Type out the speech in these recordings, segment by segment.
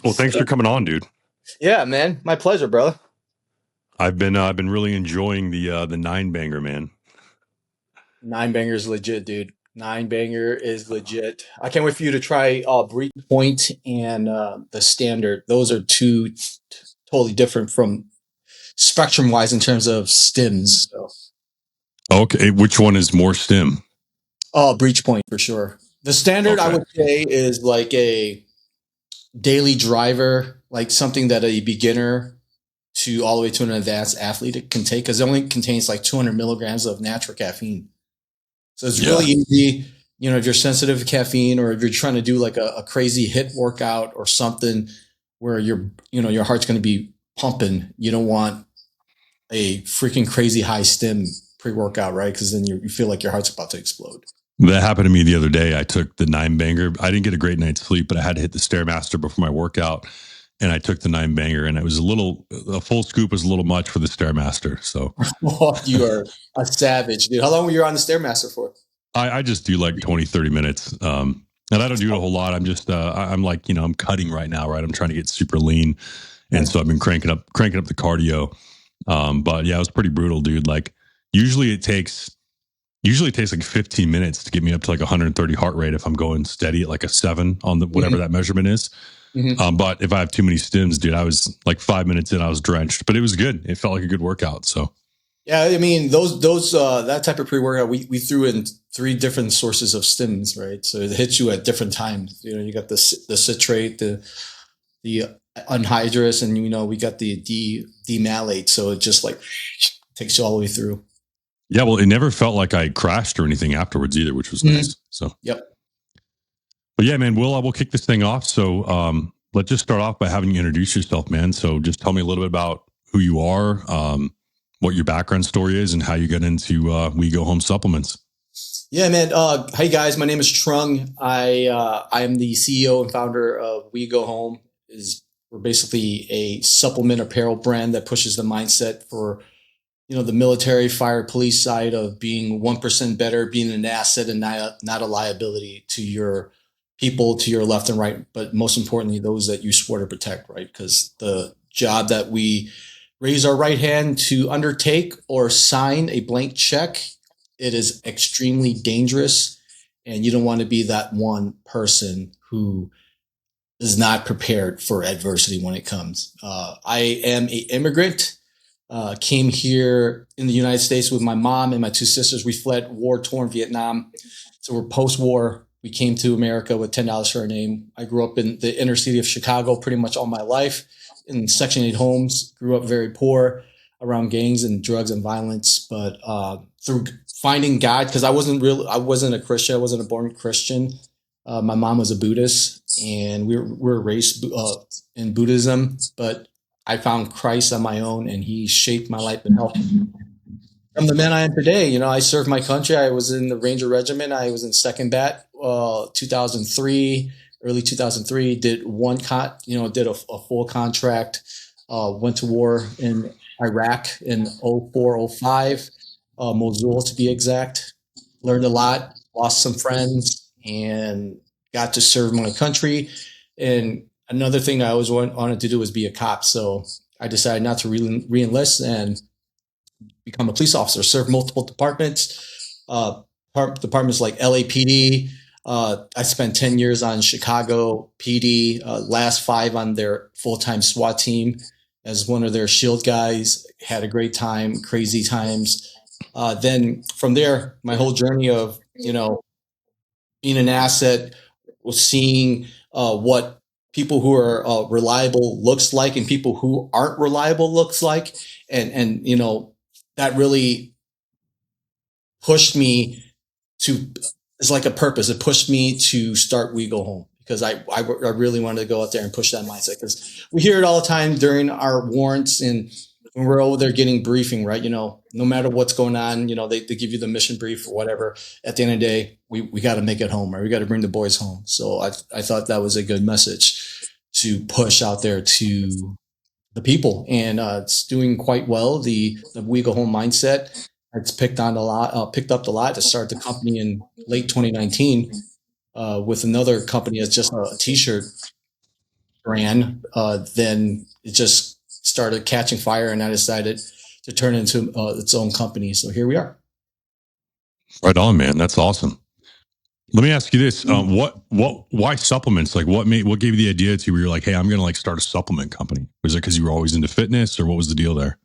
Well, thanks for coming on, dude. Yeah, man. My pleasure, brother. I've been really enjoying the nine banger, man. Nine banger is legit, dude. Nine banger is legit. I can't wait for you to try Breach Point and the Standard. Those are totally different from spectrum wise in terms of stims. So, Okay, which one is more stim? Breach Point for sure. The Standard, I Okay, would say, is like a daily driver, like something that a beginner to all the way to an advanced athlete can take because it only contains like 200 milligrams of natural caffeine. So it's really yeah, easy, if you're sensitive to caffeine or if you're trying to do like a crazy hit workout or something where your heart's going to be pumping. You don't want a freaking crazy high stim pre-workout, right? Because then you feel like your heart's about to explode. that happened to me the other day. I took the nine banger. I didn't get a great night's sleep, but I had to hit the stairmaster before my workout, and I took the nine banger, and it was a full scoop was a little much for the stairmaster. So You are a savage, dude. How long were you on the Stairmaster for? I just do like 20, 30 minutes. And I don't do it a whole lot. I'm just I'm like, I'm cutting right now, right? I'm trying to get super lean. And so I've been cranking up the cardio. But yeah, it was pretty brutal, dude. Like usually it takes like 15 minutes to get me up to like 130 heart rate if I'm going steady at like a 7 on the whatever Mhm, that measurement is. mhm. But if I have too many stims, dude, I was like 5 minutes in, I was drenched, but it was good. It felt like a good workout. So Yeah, I mean those that type of pre-workout we threw in three different sources of stims, right? So it hits you at different times. You got the citrate, the anhydrous, and we got the demalate. So it just like takes you all the way through. yeah, well, it never felt like I crashed or anything afterwards either, which was Mhm. nice. So Yep. but yeah, man, we'll kick this thing off. So let's just start off by having you introduce yourself, man. So just tell me a little bit about who you are, what your background story is, and how you got into WeGoHome Supplements. Yeah, man. Hey guys, my name is Trung. I am the CEO and founder of We Go Home. Is We're basically a supplement apparel brand that pushes the mindset for the military, fire, police side of being 1% better, being an asset and not a liability to your people to your left and right, but most importantly, those that you swore to protect, right? Because the job that we raise our right hand to undertake or sign a blank check, it is extremely dangerous. And you don't want to be that one person who is not prepared for adversity when it comes. I am an immigrant. Came here in the United States with my mom and my two sisters. We fled war-torn Vietnam, so we're post-war. We came to America with $10 for our name. I grew up in the inner city of Chicago pretty much all my life in Section 8 homes. Grew up very poor around gangs and drugs and violence, but through finding God, because I wasn't a Christian. I wasn't a born Christian. My mom was a Buddhist, and we were raised in Buddhism. But I found Christ on my own, and He shaped my life and helped me. I'm the man I am today. I served my country. I was in the Ranger Regiment. I was in Second Bat, 2003, early 2003. Did did a full contract. Went to war in Iraq in 04, 05, Mosul to be exact. Learned a lot, lost some friends, and got to serve my country. And another thing I always wanted to do was be a cop. So I decided not to re-enlist and become a police officer, serve multiple departments, departments like LAPD. I spent 10 years on Chicago PD, last 5 on their full-time SWAT team as one of their shield guys. Had a great time, crazy times. Then from there, my whole journey of, being an asset, was seeing what people who are reliable looks like and people who aren't reliable looks like. And that really pushed me to, it's like a purpose. It pushed me to start We Go Home because I really wanted to go out there and push that mindset because we hear it all the time during our warrants and when we're over there getting briefing, right? No matter what's going on, they give you the mission brief or whatever. At the end of the day, we got to make it home, right? We got to bring the boys home. So I thought that was a good message to push out there to the people, and it's doing quite well. The We Go Home mindset, it's picked up a lot to start the company in late 2019 with another company that's just a T-shirt brand, then it just started catching fire, and I decided to turn it into its own company. So here we are. Right on, man. That's awesome. Let me ask you this: why supplements? Like, what gave you the idea to where you're like, hey, I'm going to like start a supplement company? Was it because you were always into fitness, or what was the deal there?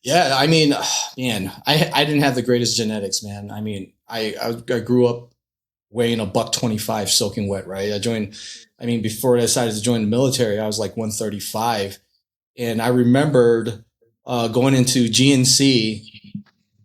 Yeah, I mean, man, I didn't have the greatest genetics, man. I mean, I grew up weighing a buck 25 soaking wet, right? I mean, before I decided to join the military, I was like 135. And I remembered going into GNC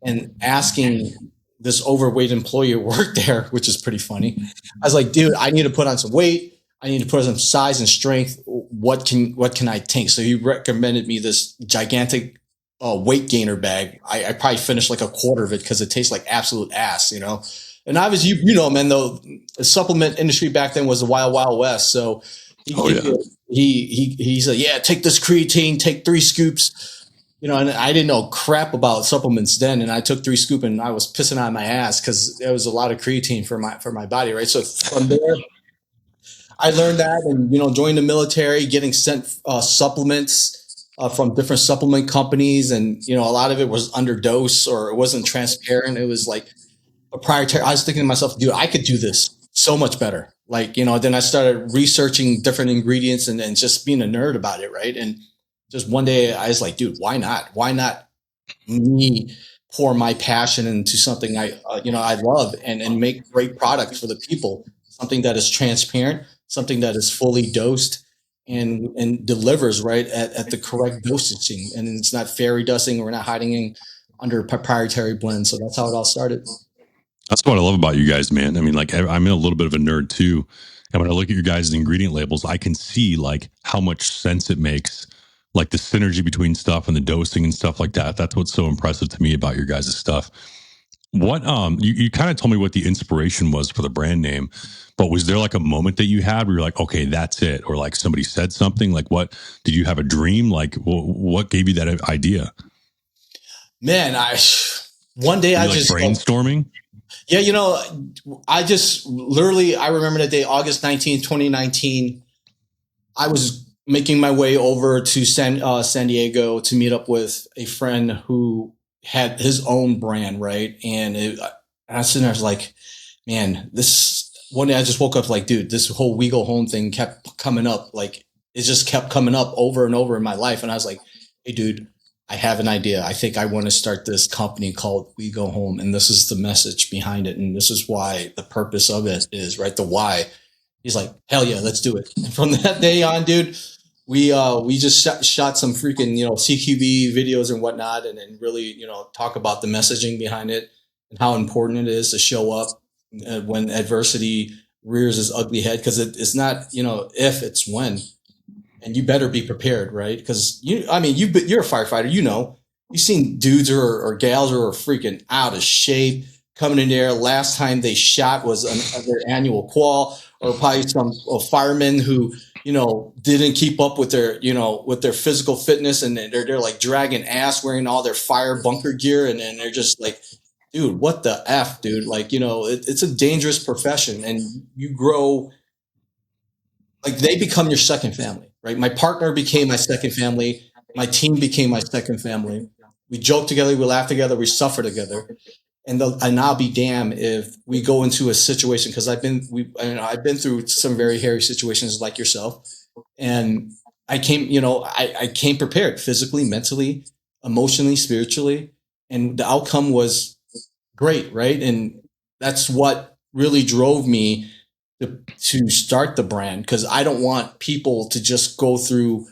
and asking this overweight employee who worked there, which is pretty funny. I was like, dude, I need to put on some weight. I need to put on some size and strength. What can I take? So he recommended me this gigantic weight gainer bag. I probably finished like a quarter of it because it tastes like absolute ass, you know. And obviously, man, though the supplement industry back then was the wild, wild west. So he Oh gave yeah. me he said, yeah, take this creatine, take 3 scoops, and I didn't know crap about supplements then. And I took 3 scoops and I was pissing on my ass because there was a lot of creatine for my body, right? So from there, I learned that, and joined the military, getting sent supplements from different supplement companies, and a lot of it was underdose or it wasn't transparent. It was like proprietary. I was thinking to myself, dude, I could do this so much better. Like, then I started researching different ingredients and just being a nerd about it, right? And just one day I was like, dude, why not? Why not me pour my passion into something I love, and make great product for the people, something that is transparent, something that is fully dosed and delivers right at the correct dosaging, and it's not fairy dusting, or we're not hiding in under proprietary blends. So that's how it all started. That's what I love about you guys, man. I mean, like I'm a little bit of a nerd too. And when I look at your guys' ingredient labels, I can see like how much sense it makes, like the synergy between stuff and the dosing and stuff like that. That's what's so impressive to me about your guys' stuff. What you kind of told me what the inspiration was for the brand name, but was there like a moment that you had where you're like, okay, that's it, or like somebody said something? Like, what did you have a dream? Like, what gave you that idea? Man, I one day Were I you like just like, brainstorming? yeah, I just literally, I remember that day, August 19th, 2019. I was making my way over to San Diego to meet up with a friend who had his own brand, right? And I was sitting there, I was like, man, this one day I just woke up like, dude, this whole We Go Home thing kept coming up. Like, it just kept coming up over and over in my life. And I was like, hey, dude, I have an idea. I think I want to start this company called We Go Home. And this is the message behind it. And this is why the purpose of it is, right? The why. He's like, hell yeah, let's do it. And from that day on, dude, we just shot some freaking CQB videos and whatnot, and really talk about the messaging behind it and how important it is to show up when adversity rears its ugly head, because it's not if, it's when. And you better be prepared, right? Because I mean, you're a firefighter, you've seen dudes or gals who are freaking out of shape coming in there. Last time they shot was their annual qual, or probably some firemen who didn't keep up with their physical fitness, and they're like dragging ass wearing all their fire bunker gear, and they're just like, dude, what the f, dude? Like, it's a dangerous profession, and you grow, like, they become your second family, right? My partner became my second family. My team became my second family. We joke together, we laugh together, we suffer together. And I'll be damned if we go into a situation, because I've been through some very hairy situations like yourself, and I came prepared physically, mentally, emotionally, spiritually, and the outcome was great, right? And that's what really drove me to start the brand, because I don't want people to just go through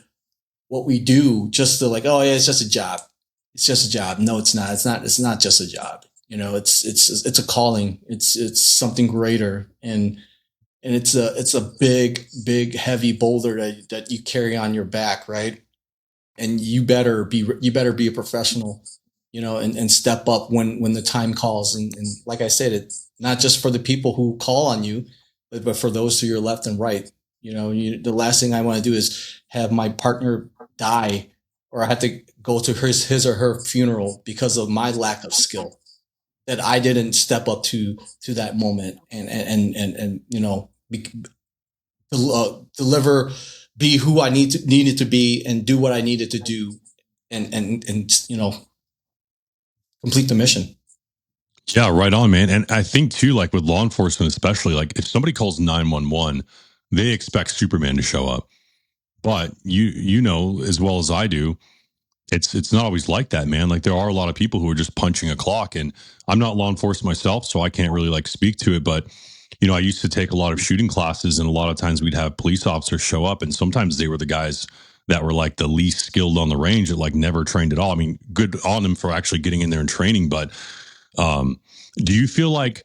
what we do just to like, oh yeah, it's just a job. It's just a job. No, it's not. It's not just a job. It's a calling. It's something greater, and it's a big heavy boulder that you carry on your back, right? And you better be a professional, and step up when the time calls. And like I said, it's not just for the people who call on you, but for those to your left and right. The last thing I want to do is have my partner die, or I have to go to his or her funeral because of my lack of skill, that I didn't step up to that moment, and deliver be who I needed to be and do what I needed to do and complete the mission. Yeah, right on, man. And I think too, like with law enforcement, especially, like if somebody calls 911, they expect Superman to show up. But you know as well as I do, it's not always like that, man. Like there are a lot of people who are just punching a clock, and I'm not law enforcement myself, so I can't really like speak to it. But I used to take a lot of shooting classes, and a lot of times we'd have police officers show up, and sometimes they were the guys that were like the least skilled on the range, that like never trained at all. I mean, good on them for actually getting in there and training, but um, do you feel like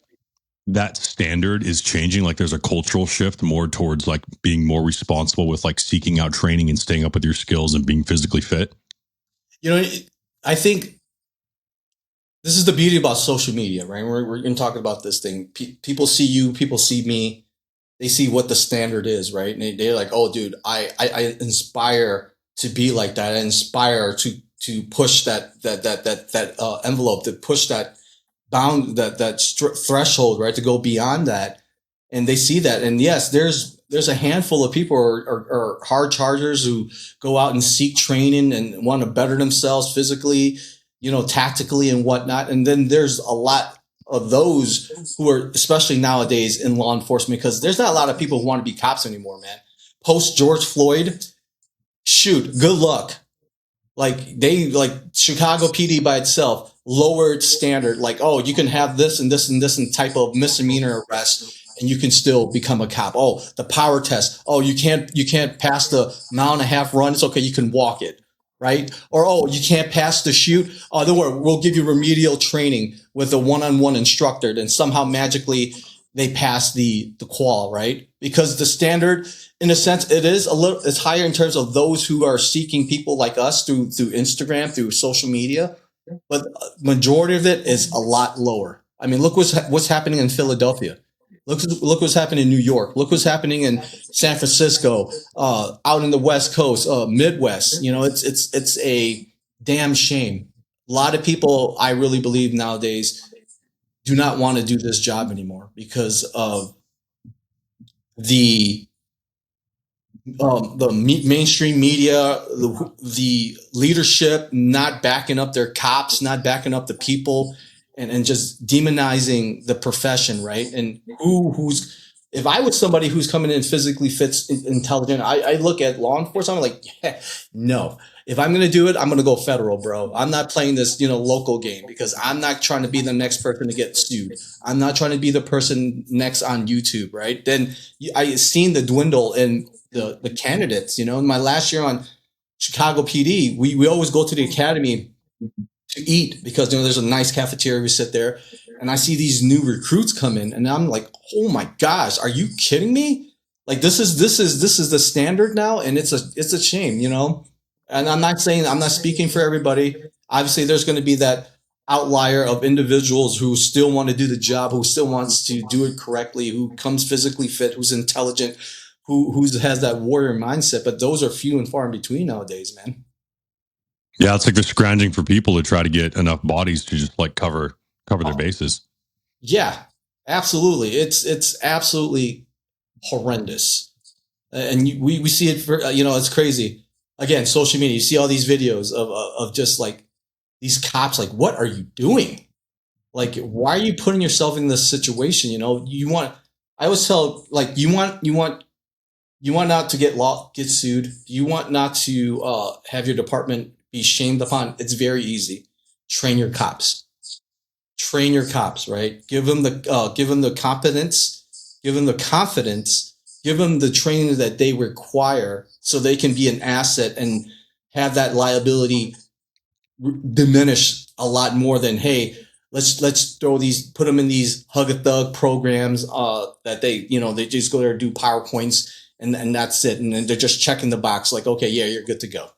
that standard is changing? Like there's a cultural shift more towards like being more responsible with like seeking out training and staying up with your skills and being physically fit? I think this is the beauty about social media, right? We're going to talk about this thing. People see you, people see me, they see what the standard is, right? And they're like, oh, dude, I inspire to be like that. I inspire to push that envelope, to push that threshold, right? To go beyond that, and they see that. And yes, there's a handful of people or hard chargers who go out and seek training and want to better themselves physically, tactically and whatnot. And then there's a lot of those who are, especially nowadays in law enforcement, because there's not a lot of people who want to be cops anymore, man. Post George Floyd, shoot, good luck. Like Chicago PD by itself lowered standard. Like, oh, you can have this and this and this and type of misdemeanor arrest, and you can still become a cop. Oh, the power test. Oh, you can't pass the mile and a half run. It's okay, you can walk it, right? Or oh, you can't pass the shoot. Oh, don't worry, we'll give you remedial training with a one-on-one instructor. Then somehow magically they pass the qual, right? Because the standard, in a sense, it's higher in terms of those who are seeking people like us through Instagram, through social media, but majority of it is a lot lower. I mean, look what's happening in Philadelphia. Look what's happening in New York. Look what's happening in San Francisco, out in the West Coast, Midwest. It's a damn shame. A lot of people, I really believe nowadays, do not want to do this job anymore because of the mainstream media, the leadership not backing up their cops, not backing up the people, and just demonizing the profession, right? And who's if I was somebody who's coming in physically fit, intelligent, I look at law enforcement, I'm like, yeah, no. If I'm going to do it, I'm going to go federal, bro. I'm not playing this, local game, because I'm not trying to be the next person to get sued. I'm not trying to be the person next on YouTube, right? Then I seen the dwindle in the candidates. In my last year on Chicago PD, we always go to the academy to eat because there's a nice cafeteria. We sit there, and I see these new recruits come in, and I'm like, oh my gosh, are you kidding me? Like this is the standard now, and it's a shame, And I'm not speaking for everybody. Obviously, there's going to be that outlier of individuals who still want to do the job, who still wants to do it correctly, who comes physically fit, who's intelligent, who has that warrior mindset. But those are few and far in between nowadays, man. Yeah, it's like they're scrounging for people to try to get enough bodies to just like cover their bases. Yeah, absolutely. It's absolutely horrendous, and we see it for it's crazy. Again, social media. You see all these videos of just like these cops. Like, what are you doing? Like, why are you putting yourself in this situation? You want. I always tell, like, you want not to get sued. You want not to have your department be shamed upon. It's very easy. Train your cops. Train your cops, right? Give them the competence, give them the confidence, give them the training that they require, so they can be an asset and have that liability diminish a lot more than, hey, let's put them in these hug a thug programs that they just go there and do PowerPoints, and that's it, and then they're just checking the box like, okay, yeah, you're good to go.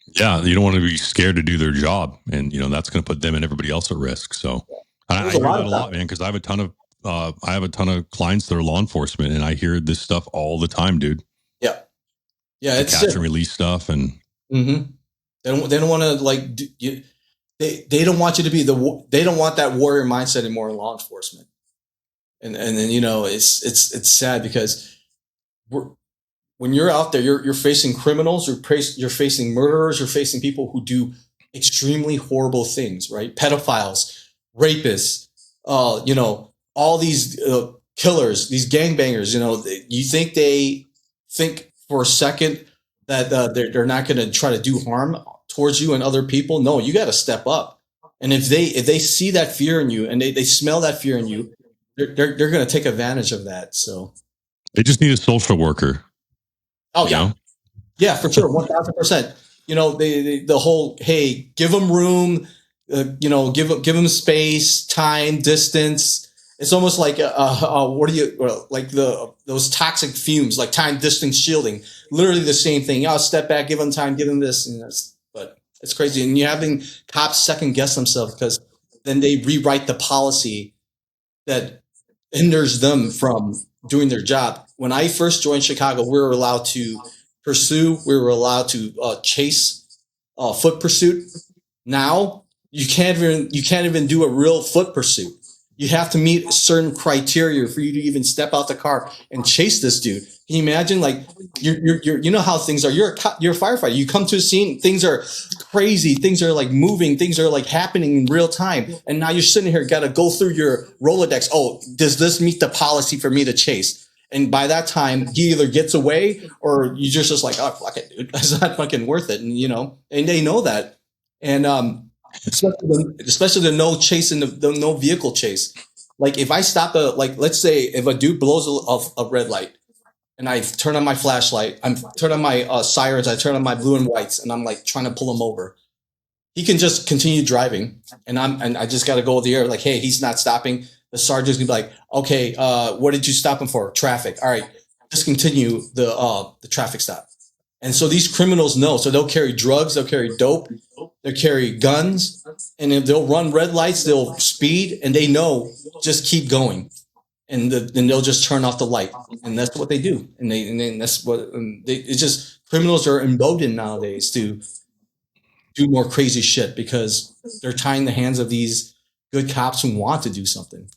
Yeah, you don't want to be scared to do their job, and that's going to put them and everybody else at risk. So I hear that a lot, man, because I have a ton of clients that are law enforcement, and I hear this stuff all the time, dude. Yeah, yeah, it's catch and release stuff, and they don't want to like they don't want you to be they don't want that warrior mindset anymore in law enforcement, and then it's sad because when you're out there, you're facing criminals, you're facing murderers, you're facing people who do extremely horrible things, right? Pedophiles, rapists, all these killers, these gangbangers. You think they think for a second that they're not going to try to do harm towards you and other people? No, you got to step up. And if they see that fear in you and they smell that fear in you, they're going to take advantage of that. So They just need a social worker. oh yeah, Know? yeah, for sure, 1,000%. The whole, hey, give them room, give them space, time, distance. It's almost like what do you like those toxic fumes, like time, distance, shielding. Literally the same thing. I'll step back, give them time, give them this, but it's crazy. And you're having cops second guess themselves because then they rewrite the policy that hinders them from doing their job. When I first joined Chicago, we were allowed to pursue, we were allowed to chase foot pursuit. Now you can't even do a real foot pursuit. You have to meet certain criteria for you to even step out the car and chase this dude. Can you imagine? Like you know how things are. You're a firefighter. You come to a scene, things are crazy, things are like moving, things are like happening in real time, and now you're sitting here, got to go through your Rolodex. Oh, does this meet the policy for me to chase? And by that time, he either gets away or you just like, oh, fuck it, dude. It's not fucking worth it. And they know that. And especially the no chase and the no vehicle chase. Like if I stop let's say if a dude blows a red light and I turn on my flashlight, I'm turn on my sirens, I turn on my blue and whites, and I'm like trying to pull him over. He can just continue driving, and I just got to go with the air. Like, hey, he's not stopping. The sergeant's gonna be like, okay, what did you stop him for? Traffic. All right, just continue the traffic stop. And so these criminals know. So they'll carry drugs, they'll carry dope, they'll carry guns, and if they'll run red lights, they'll speed, and they know just keep going, and then they'll just turn off the light, and that's what they do. And then that's what it's just criminals are emboldened nowadays to do more crazy shit because they're tying the hands of these good cops who want to do something.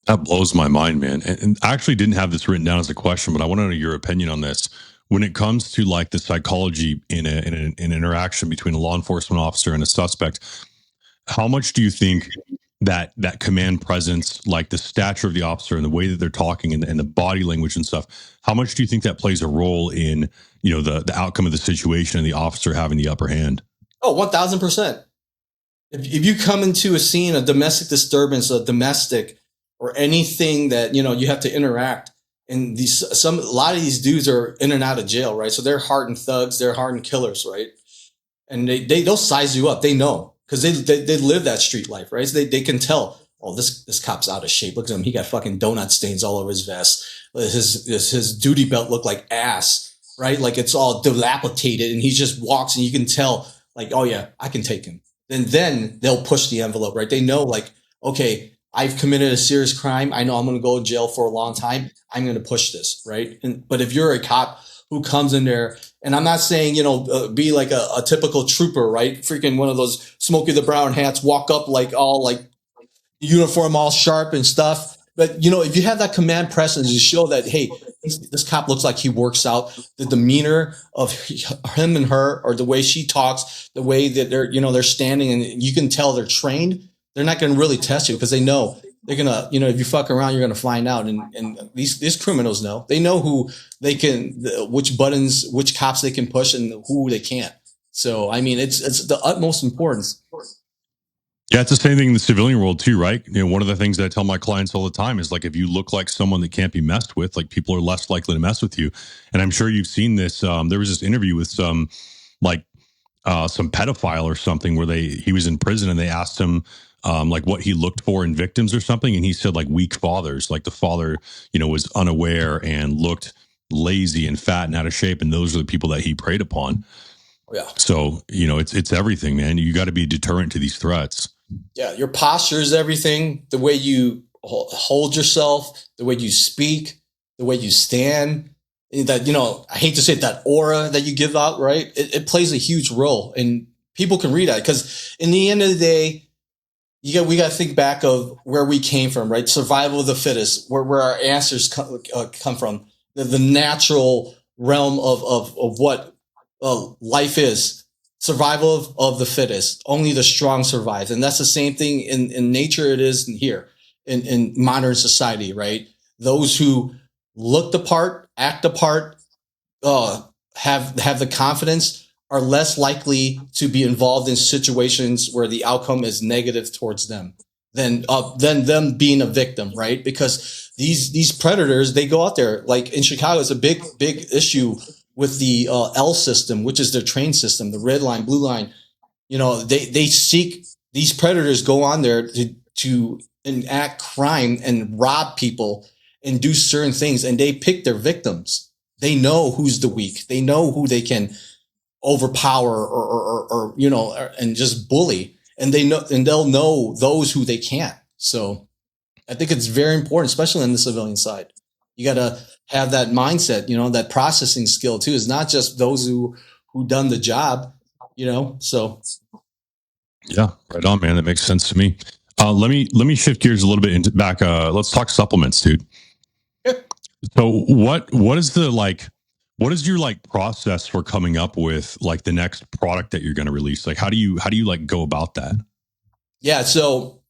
That blows my mind, man. And I actually didn't have this written down as a question, but I want to know your opinion on this. When it comes to like the psychology in an interaction between a law enforcement officer and a suspect, how much do you think that command presence, like the stature of the officer and the way that they're talking and the body language and stuff, how much do you think that plays a role in the outcome of the situation and the officer having the upper hand? Oh, 1,000%. If you come into a scene, a domestic disturbance, a domestic or anything that you have to interact, and a lot of these dudes are in and out of jail, right? So they're hardened thugs, they're hardened killers, right? And they'll size you up. They know because they live that street life, right? So they can tell. Oh, this cop's out of shape. Look at him. He got fucking donut stains all over his vest. His duty belt looked like ass, right? Like it's all dilapidated, and he just walks, and you can tell, like, oh yeah, I can take him. Then they'll push the envelope, right? They know, like, okay, I've committed a serious crime. I know I'm going to go to jail for a long time. I'm going to push this, right? But if you're a cop who comes in there, and I'm not saying, be like a typical trooper, right? Freaking one of those Smokey the Brown hats, walk up like all like uniform, all sharp and stuff. But, if you have that command presence, you show that, hey, this cop looks like he works out. The demeanor of him and her, or the way she talks, the way that they're standing, and you can tell they're trained. They're not going to really test you because they know they're going to, if you fuck around, you're going to find out. And these criminals know. They know who they can, which buttons, which cops they can push and who they can't. So, I mean, it's the utmost importance. Yeah, it's the same thing in the civilian world too, right? One of the things that I tell my clients all the time is like, if you look like someone that can't be messed with, like people are less likely to mess with you. And I'm sure you've seen this. There was this interview with some pedophile or something where he was in prison and they asked him like what he looked for in victims or something, and he said like weak fathers, like the father was unaware and looked lazy and fat and out of shape, and those are the people that he preyed upon. Yeah. So it's everything, man. You got to be a deterrent to these threats. Yeah, your posture is everything. The way you hold yourself, the way you speak, the way you stand. That I hate to say it, that aura that you give out, right? It plays a huge role, and people can read that because in the end of the day, we got to think back of where we came from, right? Survival of the fittest, where our answers come from, the natural realm of what life is. Survival of the fittest. Only the strong survive. And that's the same thing in nature it is here in modern society, right? Those who look the part, act the part, have the confidence are less likely to be involved in situations where the outcome is negative towards them than them being a victim, right? Because these predators, they go out there. Like in Chicago, it's a big issue with the L system, which is their train system, the red line, blue line. You know, they seek, these predators go on there to enact crime and rob people and do certain things, and they pick their victims. They know who's the weak. They know who they can overpower or you know, and just bully, and they know, and they'll know those who they can't. So I think it's very important, especially on the civilian side. You got to have that mindset, you know, that processing skill too. Is not just those who done the job, you know. So Yeah, right on, man. That makes sense to me. Let me shift gears a little bit into back. Let's talk supplements, dude. So what is the like? What is your like process for coming up with like the next product that you're going to release? Like, how do you like go about that? yeah, so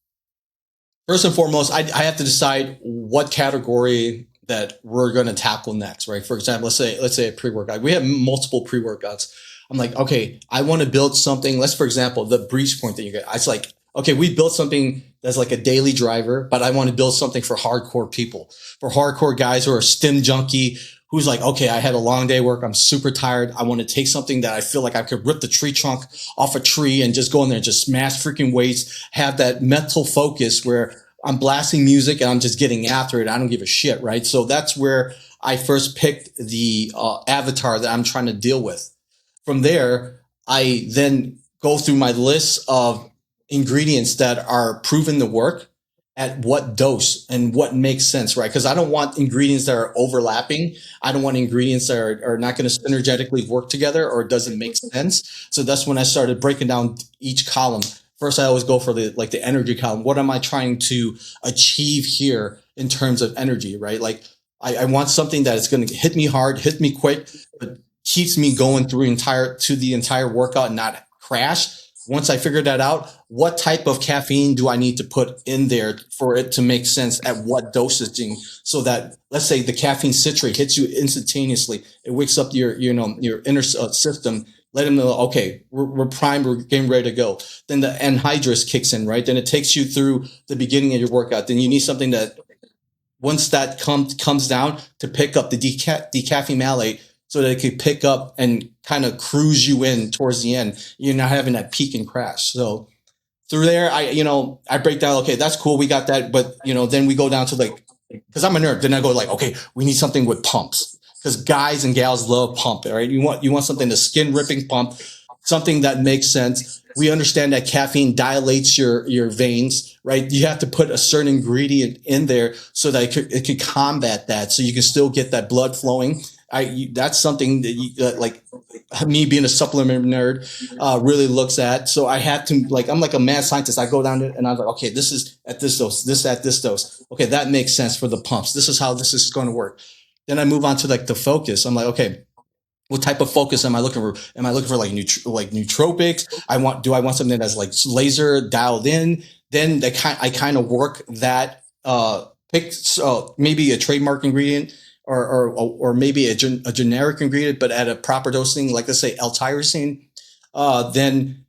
first and foremost, I have to decide what category that we're going to tackle next, right? For example, let's say a pre-workout. We have multiple pre-workouts. I'm like, okay, I want to build something. Let's, for example, the breach point that you get. It's like, okay, we built something that's like a daily driver, but I want to build something for hardcore people, for hardcore guys who are stim junkie, who's like, okay, I had a long day of work. I'm super tired. I want to take something that I feel like I could rip the tree trunk off a tree and just go in there and just smash freaking weights, have that mental focus where I'm blasting music and I'm just getting after it. I don't give a shit, right? So that's where I first picked the avatar that I'm trying to deal with. From there, I then go through my list of ingredients that are proven to work at what dose and what makes sense, right? Because I don't want ingredients that are overlapping. I don't want ingredients that are not going to synergetically work together or it doesn't make sense. So that's when I started breaking down each column. First, I always go for the energy column. What am I trying to achieve here in terms of energy, right? Like I want something that is going to hit me hard, hit me quick, but keeps me going through the entire workout and not crash. Once I figure that out, what type of caffeine do I need to put in there for it to make sense at what dosaging, so that, let's say, the caffeine citrate hits you instantaneously. It wakes up your inner system. Let them know, okay, we're primed, we're getting ready to go. Then the anhydrous kicks in, right? Then it takes you through the beginning of your workout. Then you need something that, once that comes down, to pick up the decaffeine malate, so that it could pick up and kind of cruise you in towards the end. You're not having that peak and crash. So through there, I break down, okay, that's cool. We got that. But, then we go down to like, cause I'm a nerd. Then I go like, okay, we need something with pumps, because guys and gals love pump, right? You want something, the skin ripping pump, something that makes sense. We understand that caffeine dilates your veins, right? You have to put a certain ingredient in there so that it could combat that, so you can still get that blood flowing. That's something that like me being a supplement nerd really looks at. So I had to, like, I'm like a mad scientist. I go down and I was like, okay, this is at this dose, this at this dose. Okay, that makes sense for the pumps. This is how this is going to work. Then I move on to like the focus. I'm like, okay, what type of focus am I looking for? Am I looking for like nootropics? Do I want something that's like laser dialed in? Then I kind of work that pick, so maybe a trademark ingredient, or maybe a generic ingredient, but at a proper dosing, like let's say L-tyrosine. Then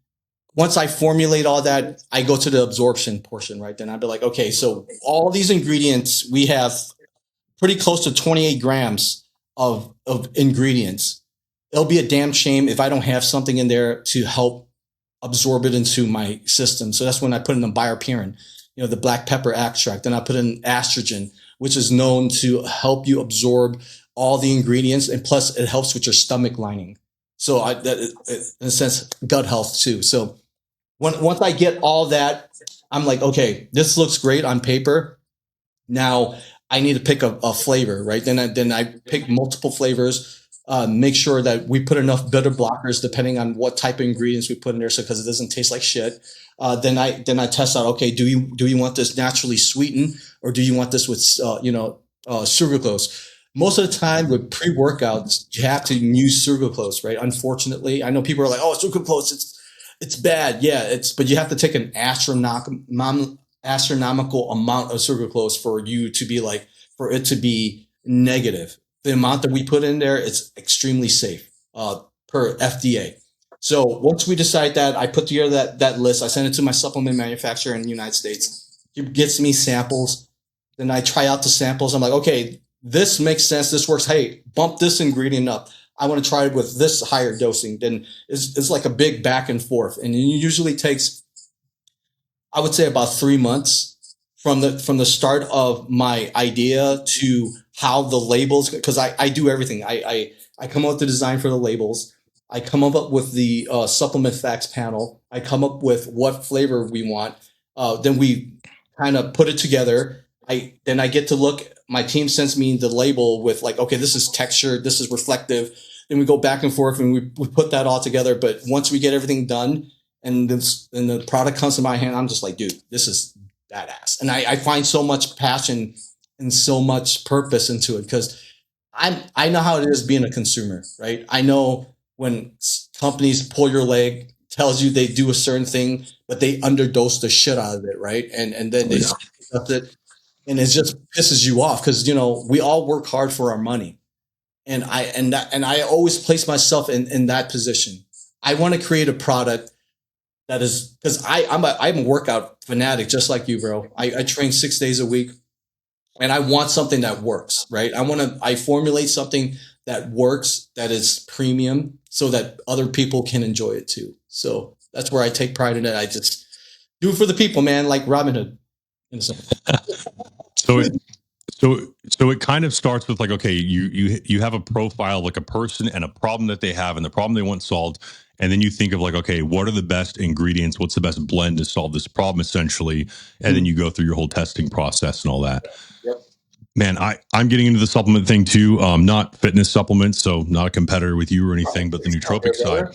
once I formulate all that, I go to the absorption portion, right? Then I'd be like, okay, so all these ingredients, we have pretty close to 28 grams of ingredients. It'll be a damn shame if I don't have something in there to help absorb it into my system. So that's when I put in the bioperine, the black pepper extract. Then I put in estrogen, which is known to help you absorb all the ingredients. And plus it helps with your stomach lining. So in a sense, gut health too. So once I get all that, I'm like, okay, this looks great on paper. Now I need to pick a flavor, right? Then I pick multiple flavors. Make sure that we put enough bitter blockers depending on what type of ingredients we put in there, so because it doesn't taste like shit. Then I test out, okay, do you want this naturally sweetened, or do you want this with sucralose? most of the time with pre-workouts, you have to use sucralose, right? Unfortunately, I know people are like, "Oh, sucralose, it's bad." Yeah, but you have to take an astronomical amount of sucralose for you to be like for it to be negative. The amount that we put in there, it's extremely safe per FDA. So once we decide that, I put together that list. I send it to my supplement manufacturer in the United States. He gets me samples. Then I try out the samples. I'm like, okay, this makes sense. This works. Hey, bump this ingredient up. I want to try it with this higher dosing. Then it's like a big back and forth. And it usually takes, I would say, about 3 months from the start of my idea to how the labels, because I do everything. I come up with the design for the labels. I come up with the supplement facts panel. I come up with what flavor we want. Then we kind of put it together. I get to look. My team sends me the label with like, okay, this is textured, this is reflective. Then we go back and forth and we put that all together. But once we get everything done and the product comes to my hand, I'm just like, dude, this is badass. And I find so much passion and so much purpose into it because I know how it is being a consumer, right? I know when companies pull your leg, tells you they do a certain thing, but they underdose the shit out of it, right? And then they stuff it, and it just pisses you off because we all work hard for our money, and I always place myself in that position. I want to create a product that is because I'm a workout fanatic just like you, bro. I train 6 days a week and I want something that works, right? I formulate something that works, that is premium, so that other people can enjoy it too. So that's where I take pride in it. I just do it for the people, man, like Robin Hood. In a sense. So it so it kind of starts with like, okay, you have a profile, like a person and a problem that they have and the problem they want solved. And then you think of like, okay, what are the best ingredients? What's the best blend to solve this problem essentially? And then you go through your whole testing process and all that. Yep. Man, I'm getting into the supplement thing too. Not fitness supplements, so not a competitor with you or anything, but the nootropic side.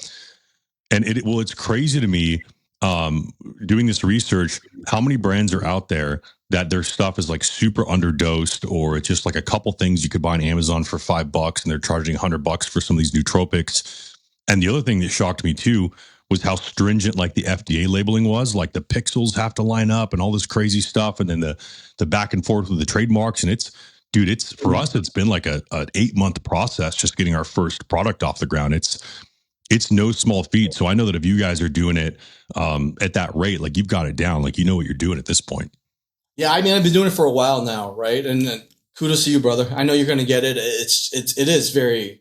And it's crazy to me doing this research, how many brands are out there that their stuff is like super underdosed, or it's just like a couple things you could buy on Amazon for $5 and they're charging $100 for some of these nootropics. And the other thing that shocked me too was how stringent like the FDA labeling was. Like the pixels have to line up and all this crazy stuff, and then the back and forth with the trademarks. And it's for us, it's been like an 8-month process just getting our first product off the ground. It's no small feat. So I know that if you guys are doing it at that rate, like you've got it down, like you know what you're doing at this point. Yeah, I mean, I've been doing it for a while now, right? And kudos to you, brother. I know you're going to get it. It is very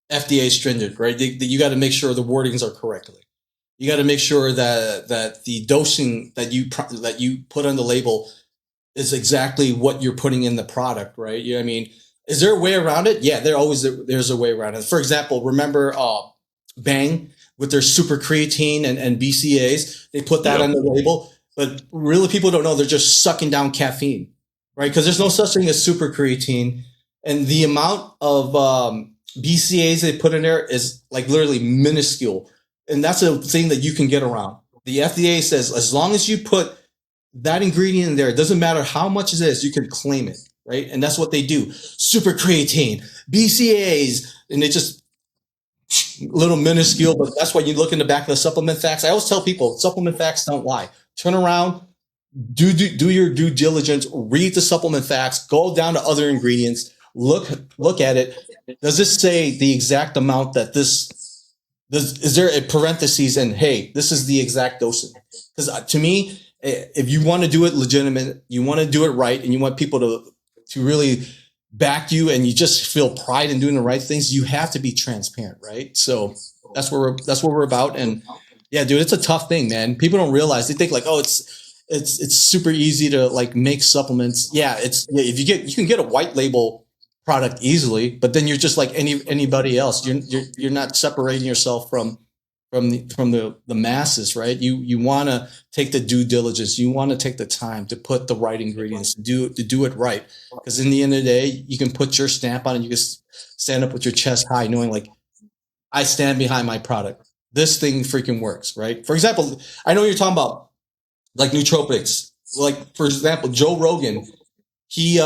FDA stringent, right? You got to make sure the wordings are correctly. You got to make sure that the dosing that you put on the label is exactly what you're putting in the product, right? I mean, is there a way around it? Yeah, there's a way around it. For example, remember Bang with their super creatine and BCAAs? They put that on the label, but really people don't know they're just sucking down caffeine, right? Because there's no such thing as super creatine, and the amount of BCAAs they put in there is like literally minuscule, and that's a thing that you can get around. The FDA says as long as you put that ingredient in there, it doesn't matter how much it is, you can claim it, right? And that's what they do. Super creatine, BCAAs, and they just little minuscule, but that's why you look in the back of the supplement facts. I always tell people supplement facts don't lie. Turn around, do your due diligence, read the supplement facts, go down to other ingredients, look at it. Does this say the exact amount that is there a parentheses and hey, this is the exact dosage? Because to me, if you want to do it legitimate, you want to do it right, and you want people to really back you, and you just feel pride in doing the right things, you have to be transparent, right? So that's what we're about. And yeah, dude, it's a tough thing, man. People don't realize. They think like, oh, it's super easy to like make supplements. Yeah, if you can get a white label product easily, but then you're just like anybody else. You're not separating yourself from the masses, right? You want to take the due diligence. You want to take the time to put the right ingredients to do it right. Because in the end of the day, you can put your stamp on it. You can stand up with your chest high, knowing like I stand behind my product. This thing freaking works, right? For example, I know you're talking about like nootropics. Like for example, Joe Rogan. he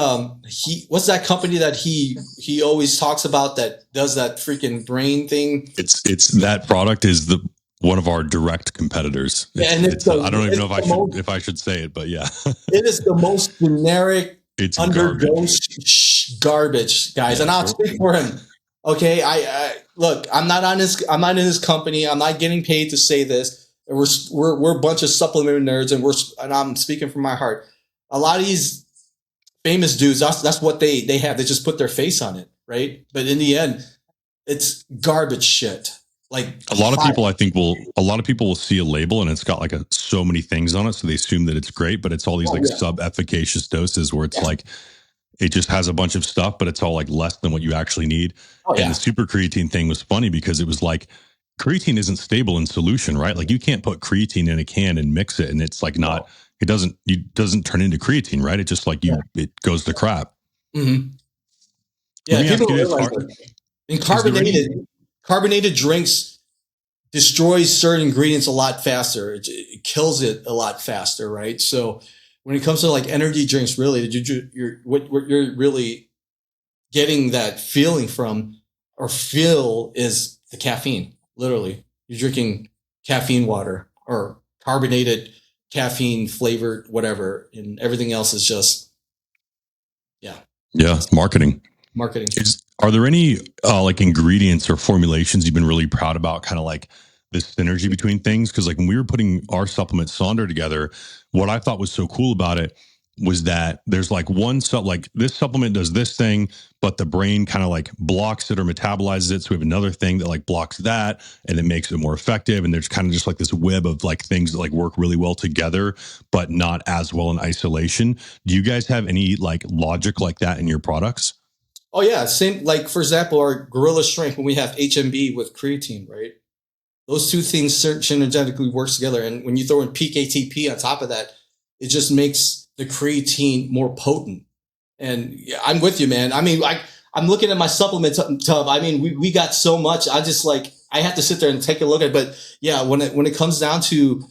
what's that company that he always talks about that does that freaking brain thing? It's that product is the one of our direct competitors. Yeah, and I don't even know if I should say it, but yeah, it is the most generic it's garbage. underdosed garbage, guys. And Yeah. I'll speak for him. Okay, I look. I'm not on his. I'm not in his company. I'm not getting paid to say this. And we're a bunch of supplement nerds, and I'm speaking from my heart. A lot of these famous dudes, that's what they have. They just put their face on it, right? But in the end, it's garbage shit. Like A lot of people, I think, a lot of people will see a label and it's got like so many things on it, so they assume that it's great, but it's all these oh like yeah, sub efficacious doses where it's yeah, like it just has a bunch of stuff, but it's all like less than what you actually need. oh And the yeah, super creatine thing was funny because it was like creatine isn't stable in solution, right? Like you can't put creatine in a can and mix it, and it's like no, not. It doesn't turn into creatine, right? It just like yeah, it goes to crap. mm-hmm. Let Yeah. me People ask you don't this: realize that. And is there any? carbonated drinks destroys certain ingredients a lot faster. It kills it a lot faster, right? So when it comes to like energy drinks, really, what you're really getting that feeling from or feel is the caffeine. Literally, you're drinking caffeine water or carbonated caffeine flavored whatever, and everything else is just yeah, Yeah, it's marketing. marketing. Are there any like ingredients or formulations you've been really proud about? Kind of like this synergy between things? Because like when we were putting our supplement Sonder together, what I thought was so cool about it was that there's like like this supplement does this thing, but the brain kind of like blocks it or metabolizes it. So we have another thing that like blocks that and then makes it more effective. And there's kind of just like this web of like things that like work really well together, but not as well in isolation. Do you guys have any like logic like that in your products? Oh yeah, same. Like for example, our gorilla strength when we have HMB with creatine, right? Those two things synergetically works together, and when you throw in peak ATP on top of that, it just makes the creatine more potent. And yeah, I'm with you, man. I mean, I'm looking at my supplement tub. I mean, we got so much. I just like I have to sit there and take a look at it. But yeah, when it comes down to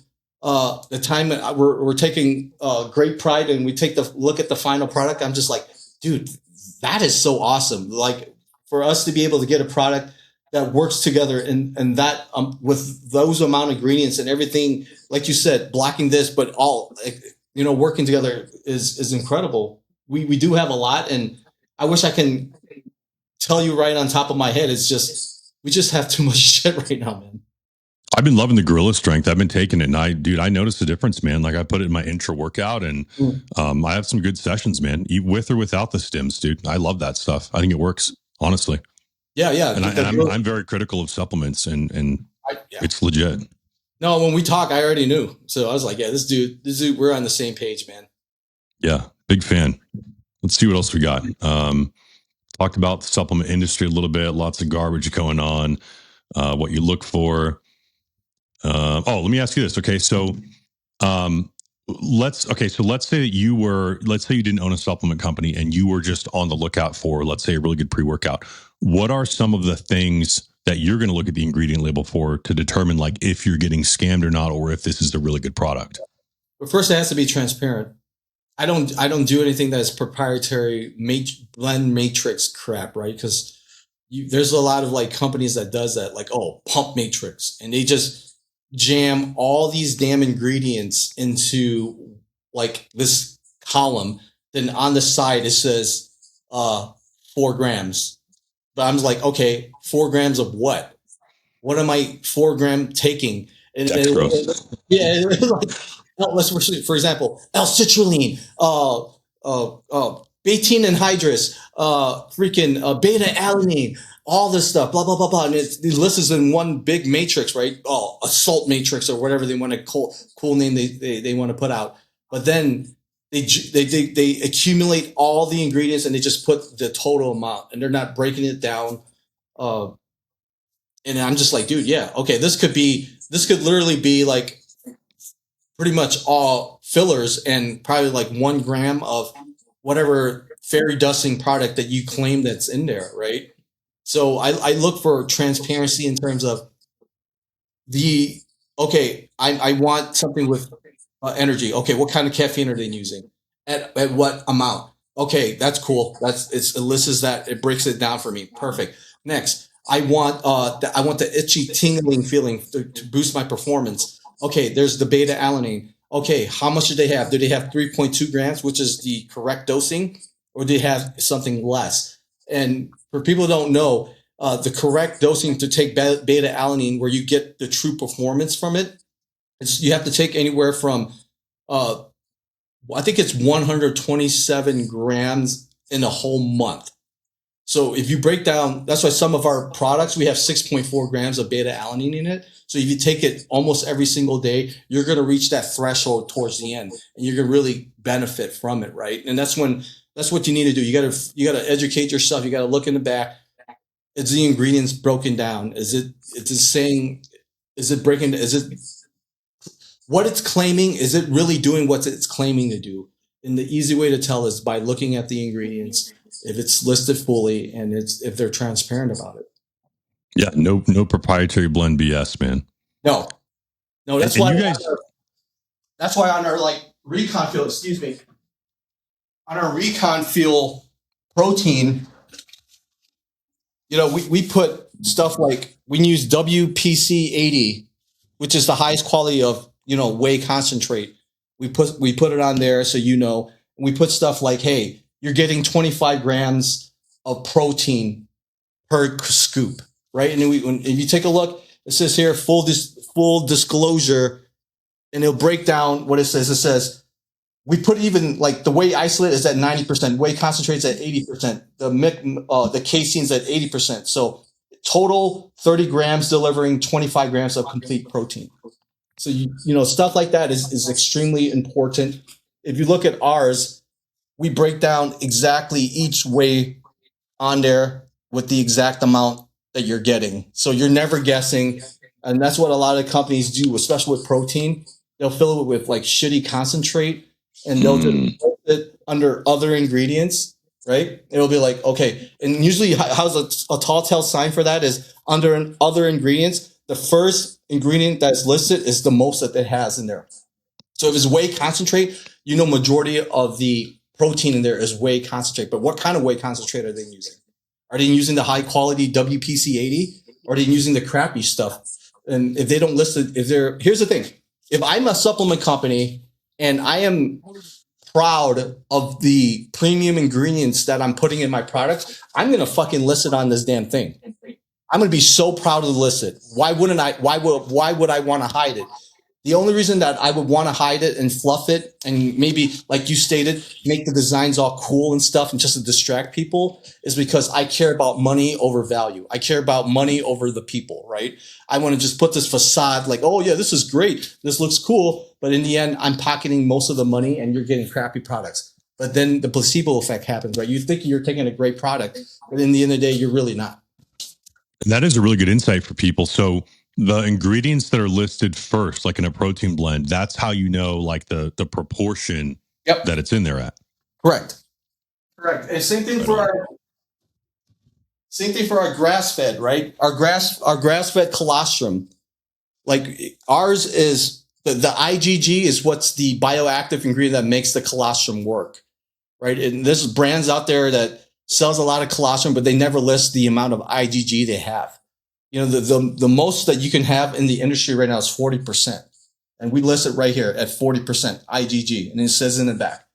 the time that we're taking great pride and we take the look at the final product, I'm just like, dude, that is so awesome. Like for us to be able to get a product that works together and that with those amount of ingredients and everything, like you said, blocking this, but all working together is incredible. We do have a lot, and I wish I can tell you right on top of my head. It's just we just have too much shit right now, man. I've been loving the gorilla strength. I've been taking it, and I noticed the difference, man. Like I put it in my intra workout, and Mm. I have some good sessions, man. With or without the stims, dude. I love that stuff. I think it works, honestly. Yeah, yeah. And I'm very critical of supplements, and Yeah. it's legit. No, when we talk, I already knew. So I was like, yeah, this dude, we're on the same page, man. Yeah, big fan. Let's see what else we got. Talked about the supplement industry a little bit. Lots of garbage going on. What you look for. Let me ask you this. Okay, so um, let's say that let's say you didn't own a supplement company and you were just on the lookout for, let's say, a really good pre-workout. What are some of the things that you're going to look at the ingredient label for to determine like if you're getting scammed or not, or if this is a really good product? But first, it has to be transparent. I don't do anything that's proprietary blend matrix crap, right? Because there's a lot of like companies that does that, like pump matrix, and they just jam all these damn ingredients into like this column. Then on the side it says 4 grams, but I'm like, okay, 4 grams of what? What am I 4 gram taking? Dextrose. Yeah, like, let's for example, L-citrulline, betaine anhydrous, freaking beta alanine, all this stuff, blah blah blah blah, and it lists in one big matrix, right? Oh, a salt matrix or whatever they want to cool name they want to put out, but then. They accumulate all the ingredients and they just put the total amount and they're not breaking it down. Uh, and I'm just like, dude, yeah, okay, this could literally be like pretty much all fillers and probably like 1 gram of whatever fairy dusting product that you claim that's in there, right? So I look for transparency in terms of the okay, I want something with energy. Okay, what kind of caffeine are they using? At what amount? Okay, that's cool. It lists that. It breaks it down for me. Perfect. Next, I want the itchy tingling feeling to boost my performance. Okay, there's the beta alanine. Okay, how much do they have? Do they have 3.2 grams, which is the correct dosing, or do they have something less? And for people who don't know, the correct dosing to take beta alanine, where you get the true performance from it, you have to take anywhere from uh, I think it's 127 grams in a whole month. So if you break down, that's why some of our products, we have 6.4 grams of beta alanine in it. So if you take it almost every single day, you're going to reach that threshold towards the end and you're going to really benefit from it. Right. And that's what you need to do. You got to educate yourself. You got to look in the back. Is the ingredients broken down? Is it saying, is it breaking, is it what it's claiming? Is it really doing what it's claiming to do? And the easy way to tell is by looking at the ingredients, if it's listed fully and if they're transparent about it. Yeah, no proprietary blend BS, man. No, that's and why you guys. That's why on our like recon fuel, excuse me, on our recon fuel protein, we put stuff like we use WPC 80, which is the highest quality of whey concentrate. We put it on there so we put stuff like, hey, you're getting 25 grams of protein per scoop, right? And then if you take a look, it says here full disclosure, and it'll break down what it says. It says we put even like the whey isolate is at 90%, whey concentrates at 80%, the casein's at 80%. So total 30 grams delivering 25 grams of complete protein. So stuff like that is extremely important. If you look at ours, we break down exactly each whey on there with the exact amount that you're getting. So you're never guessing. And that's what a lot of companies do, especially with protein. They'll fill it with like shitty concentrate and they'll just put it under other ingredients, right? It'll be like, okay. And usually how's a tall tale sign for that is under other ingredients, the first ingredient that's listed is the most that it has in there. So if it's whey concentrate, majority of the protein in there is whey concentrate. But what kind of whey concentrate are they using? Are they using the high quality WPC 80? Or are they using the crappy stuff? And if they don't list it, here's the thing. If I'm a supplement company and I am proud of the premium ingredients that I'm putting in my products, I'm going to fucking list it on this damn thing. I'm going to be so proud to list it. Why wouldn't I? Why would I want to hide it? The only reason that I would want to hide it and fluff it and maybe, like you stated, make the designs all cool and stuff and just to distract people is because I care about money over value. I care about money over the people, right? I want to just put this facade like, oh yeah, this is great. This looks cool. But in the end, I'm pocketing most of the money and you're getting crappy products. But then the placebo effect happens, right? You think you're taking a great product, but in the end of the day, you're really not. And that is a really good insight for people. So the ingredients that are listed first, like in a protein blend, that's how you know like the proportion that it's in there at. Correct. And same thing for our grass fed, right? Our grass fed colostrum. Like ours is the IgG is what's the bioactive ingredient that makes the colostrum work, right? And there's brands out there that sells a lot of colostrum, but they never list the amount of IgG they have. The most that you can have in the industry right now is 40%. And we list it right here at 40% IgG. And it says in the back,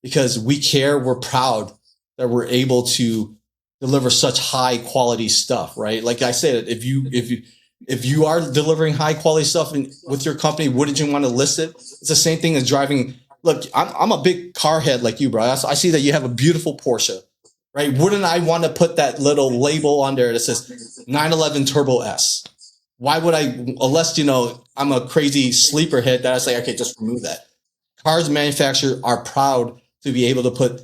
because we care, we're proud that we're able to deliver such high quality stuff, right? Like I said, if you are delivering high quality stuff with your company, wouldn't you want to list it? It's the same thing as driving. Look, I'm a big car head like you, bro. I see that you have a beautiful Porsche, right? Wouldn't I want to put that little label on there that says 911 Turbo S? Why would I, unless, I'm a crazy sleeper head that I say, okay, just remove that. Cars manufacturers are proud to be able to put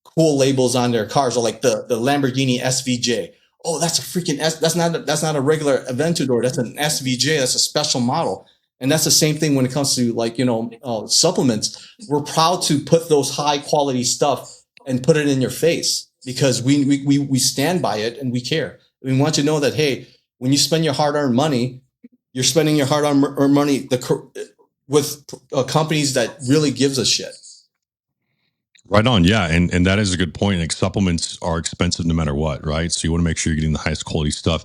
cool labels on their cars, or like the Lamborghini SVJ. Oh, that's a freaking that's not a regular Aventador. That's an SVJ. That's a special model. And that's the same thing when it comes to like, supplements. We're proud to put those high quality stuff and put it in your face because we stand by it and we care. We want you to know that, hey, when you spend your hard-earned money, you're spending your hard-earned money with companies that really gives a shit. Right on. Yeah. And that is a good point. Like supplements are expensive no matter what, right? So you want to make sure you're getting the highest quality stuff.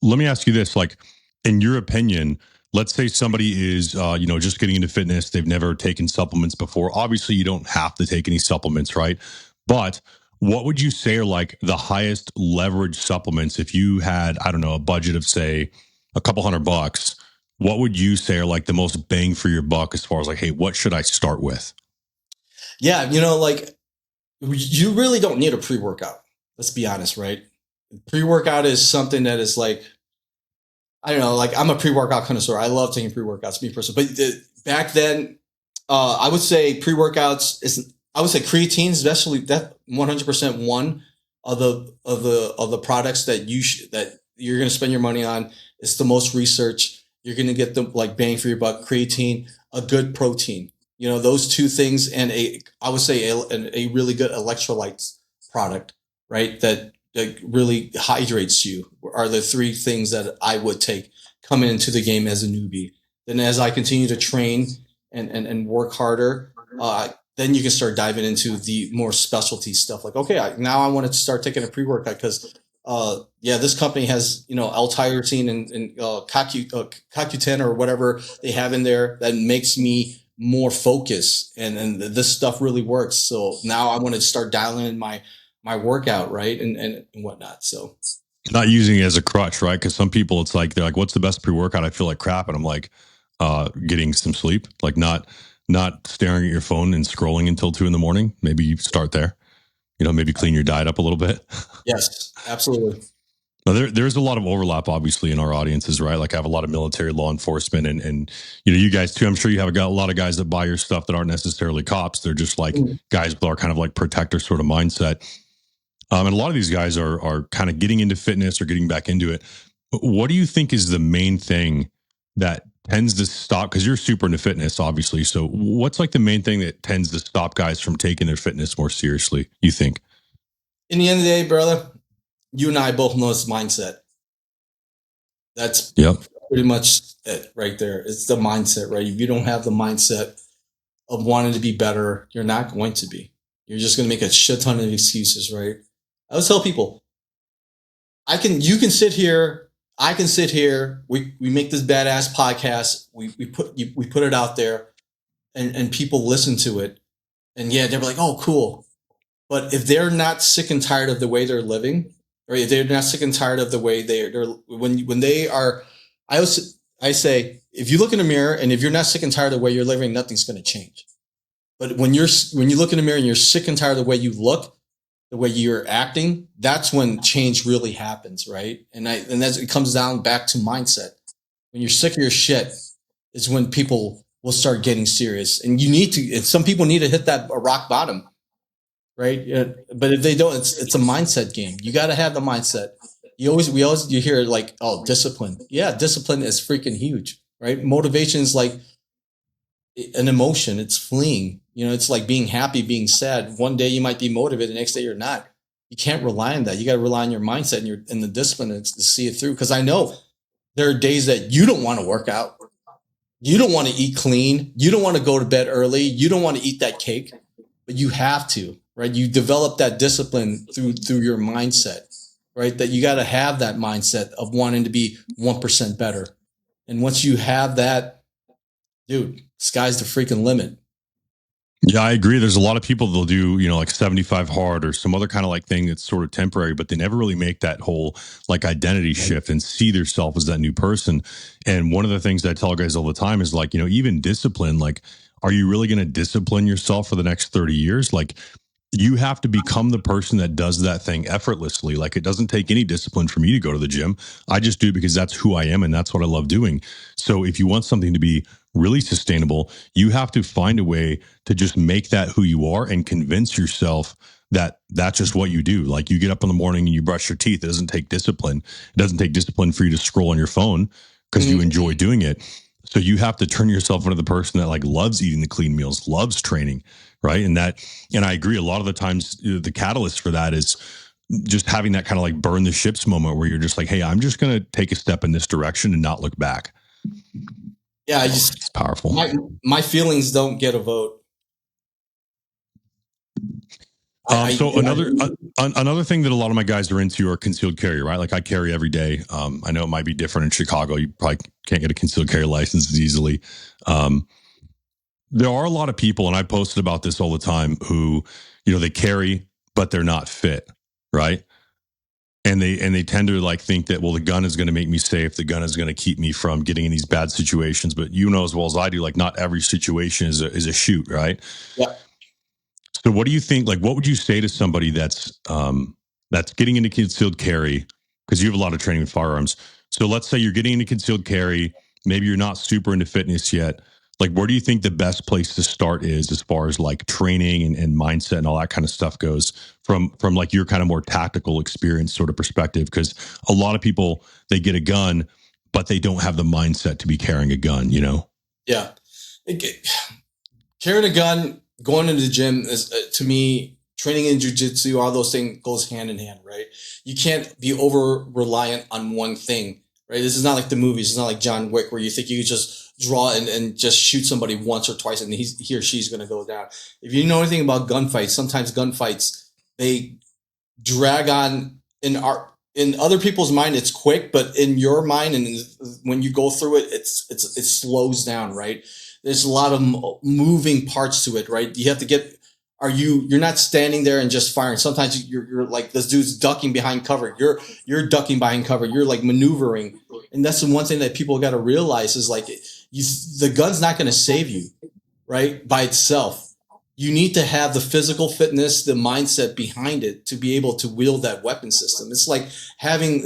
Let me ask you this, like, in your opinion, let's say somebody is, just getting into fitness. They've never taken supplements before. Obviously, you don't have to take any supplements, right? But what would you say are like the highest leverage supplements if you had, I don't know, a budget of say a couple $100? What would you say are like the most bang for your buck as far as like, hey, what should I start with? Yeah, like you really don't need a pre-workout. Let's be honest, right? Pre-workout is something that is like, I don't know, like I'm a pre-workout connoisseur. I love taking pre-workouts, me personally. But back then, I would say pre-workouts is, I would say creatine, especially that 100% one of the products that that you're going to spend your money on. It's the most research. You're going to get the like bang for your buck. Creatine, a good protein. Those two things, and I would say a really good electrolytes product, right? That really hydrates you are the three things that I would take coming into the game as a newbie. Then as I continue to train and work harder, then you can start diving into the more specialty stuff. Like, okay, now I want to start taking a pre-workout because, this company has, L-tyrosine and CoQ10 or whatever they have in there that makes me more focused. And this stuff really works. So now I want to start dialing in my workout, right? And whatnot. So Not using it as a crutch, right? Because some people, it's like they're like, "What's the best pre workout?" I feel like crap, and I'm like, getting some sleep, like not staring at your phone and scrolling until 2 a.m. Maybe you start there. Maybe clean your diet up a little bit. yes, absolutely. Now, there's a lot of overlap, obviously, in our audiences, right? Like, I have a lot of military, law enforcement, and you guys too. I'm sure you have a lot of guys that buy your stuff that aren't necessarily cops. They're just like Mm. guys that are kind of like protector sort of mindset. And a lot of these guys are kind of getting into fitness or getting back into it. What do you think is the main thing that tends to stop? Because you're super into fitness, obviously. So, what's like the main thing that tends to stop guys from taking their fitness more seriously? You think? In the end of the day, brother, you and I both know it's mindset. That's Yep. pretty much it right there. It's the mindset, right? If you don't have the mindset of wanting to be better, you're not going to be. You're just going to make a shit ton of excuses, right? I always tell people, you can sit here, I can sit here. We make this badass podcast. We put it out there, and people listen to it, and yeah, they're like, oh, cool. But if they're not sick and tired of the way they're living, or if they're not sick and tired of the way they're when they are, I say, if you look in the mirror and if you're not sick and tired of the way you're living, nothing's going to change. But when you look in the mirror and you're sick and tired of the way you look, the way you're acting, that's when change really happens, right? And that's, it comes down back to mindset. When you're sick of your shit, is when people will start getting serious, and some people need to hit that rock bottom, right? Yeah. But if they don't, it's a mindset game. You got to have the mindset. You hear like, oh, discipline. Yeah, discipline is freaking huge, right? Motivation is like an emotion. It's fleeing. It's like being happy, being sad. One day you might be motivated, the next day you're not. You can't rely on that. You got to rely on your mindset and the discipline to see it through. Because I know there are days that you don't want to work out. You don't want to eat clean. You don't want to go to bed early. You don't want to eat that cake, but you have to, right? You develop that discipline through your mindset, right? That you got to have that mindset of wanting to be 1% better. And once you have that, dude, sky's the freaking limit. Yeah, I agree. There's a lot of people that'll do, like 75 hard or some other kind of like thing that's sort of temporary, but they never really make that whole like identity shift and see themselves as that new person. And one of the things that I tell guys all the time is like, even discipline, like, are you really going to discipline yourself for the next 30 years? Like, you have to become the person that does that thing effortlessly. Like, it doesn't take any discipline for me to go to the gym. I just do it because that's who I am and that's what I love doing. So if you want something to be really sustainable, you have to find a way to just make that who you are and convince yourself that that's just what you do. Like, you get up in the morning and you brush your teeth. It doesn't take discipline. It doesn't take discipline for you to scroll on your phone because you enjoy doing it. So you have to turn yourself into the person that like loves eating the clean meals, loves training, right? And I agree. A lot of the times, the catalyst for that is just having that kind of like burn the ships moment where you're just like, hey, I'm just going to take a step in this direction and not look back. Yeah, It's powerful. my feelings don't get a vote. Another thing that a lot of my guys are into are concealed carry, right? Like I carry every day. I know it might be different in Chicago. You probably can't get a concealed carry license as easily. There are a lot of people, and I posted about this all the time, who, they carry, but they're not fit, right? And they tend to like think that, well, the gun is going to make me safe. The gun is going to keep me from getting in these bad situations. But you know as well as I do, like not every situation is a shoot, right? Yeah. So what do you think? Like, what would you say to somebody that's getting into concealed carry? Because you have a lot of training with firearms. So let's say you're getting into concealed carry. Maybe you're not super into fitness yet. Like, where do you think the best place to start is as far as like training and mindset and all that kind of stuff goes from like your kind of more tactical experience sort of perspective? Because a lot of people, they get a gun, but they don't have the mindset to be carrying a gun, Yeah. Carrying a gun, going into the gym is, to me, training in jiu-jitsu, all those things goes hand in hand, right? You can't be over reliant on one thing, right? This is not like the movies. It's not like John Wick where you think you just draw and just shoot somebody once or twice and he or she's going to go down. If you know anything about gunfights, sometimes gunfights, they drag on in other people's mind. It's quick, but in your mind and when you go through it, it slows down, right? There's a lot of moving parts to it, right? You have to get, you're not standing there and just firing. Sometimes you're like, this dude's ducking behind cover. You're ducking behind cover. You're like maneuvering. And that's the one thing that people got to realize is like, the gun's not going to save you, right? By itself. You need to have the physical fitness, the mindset behind it to be able to wield that weapon system. It's like having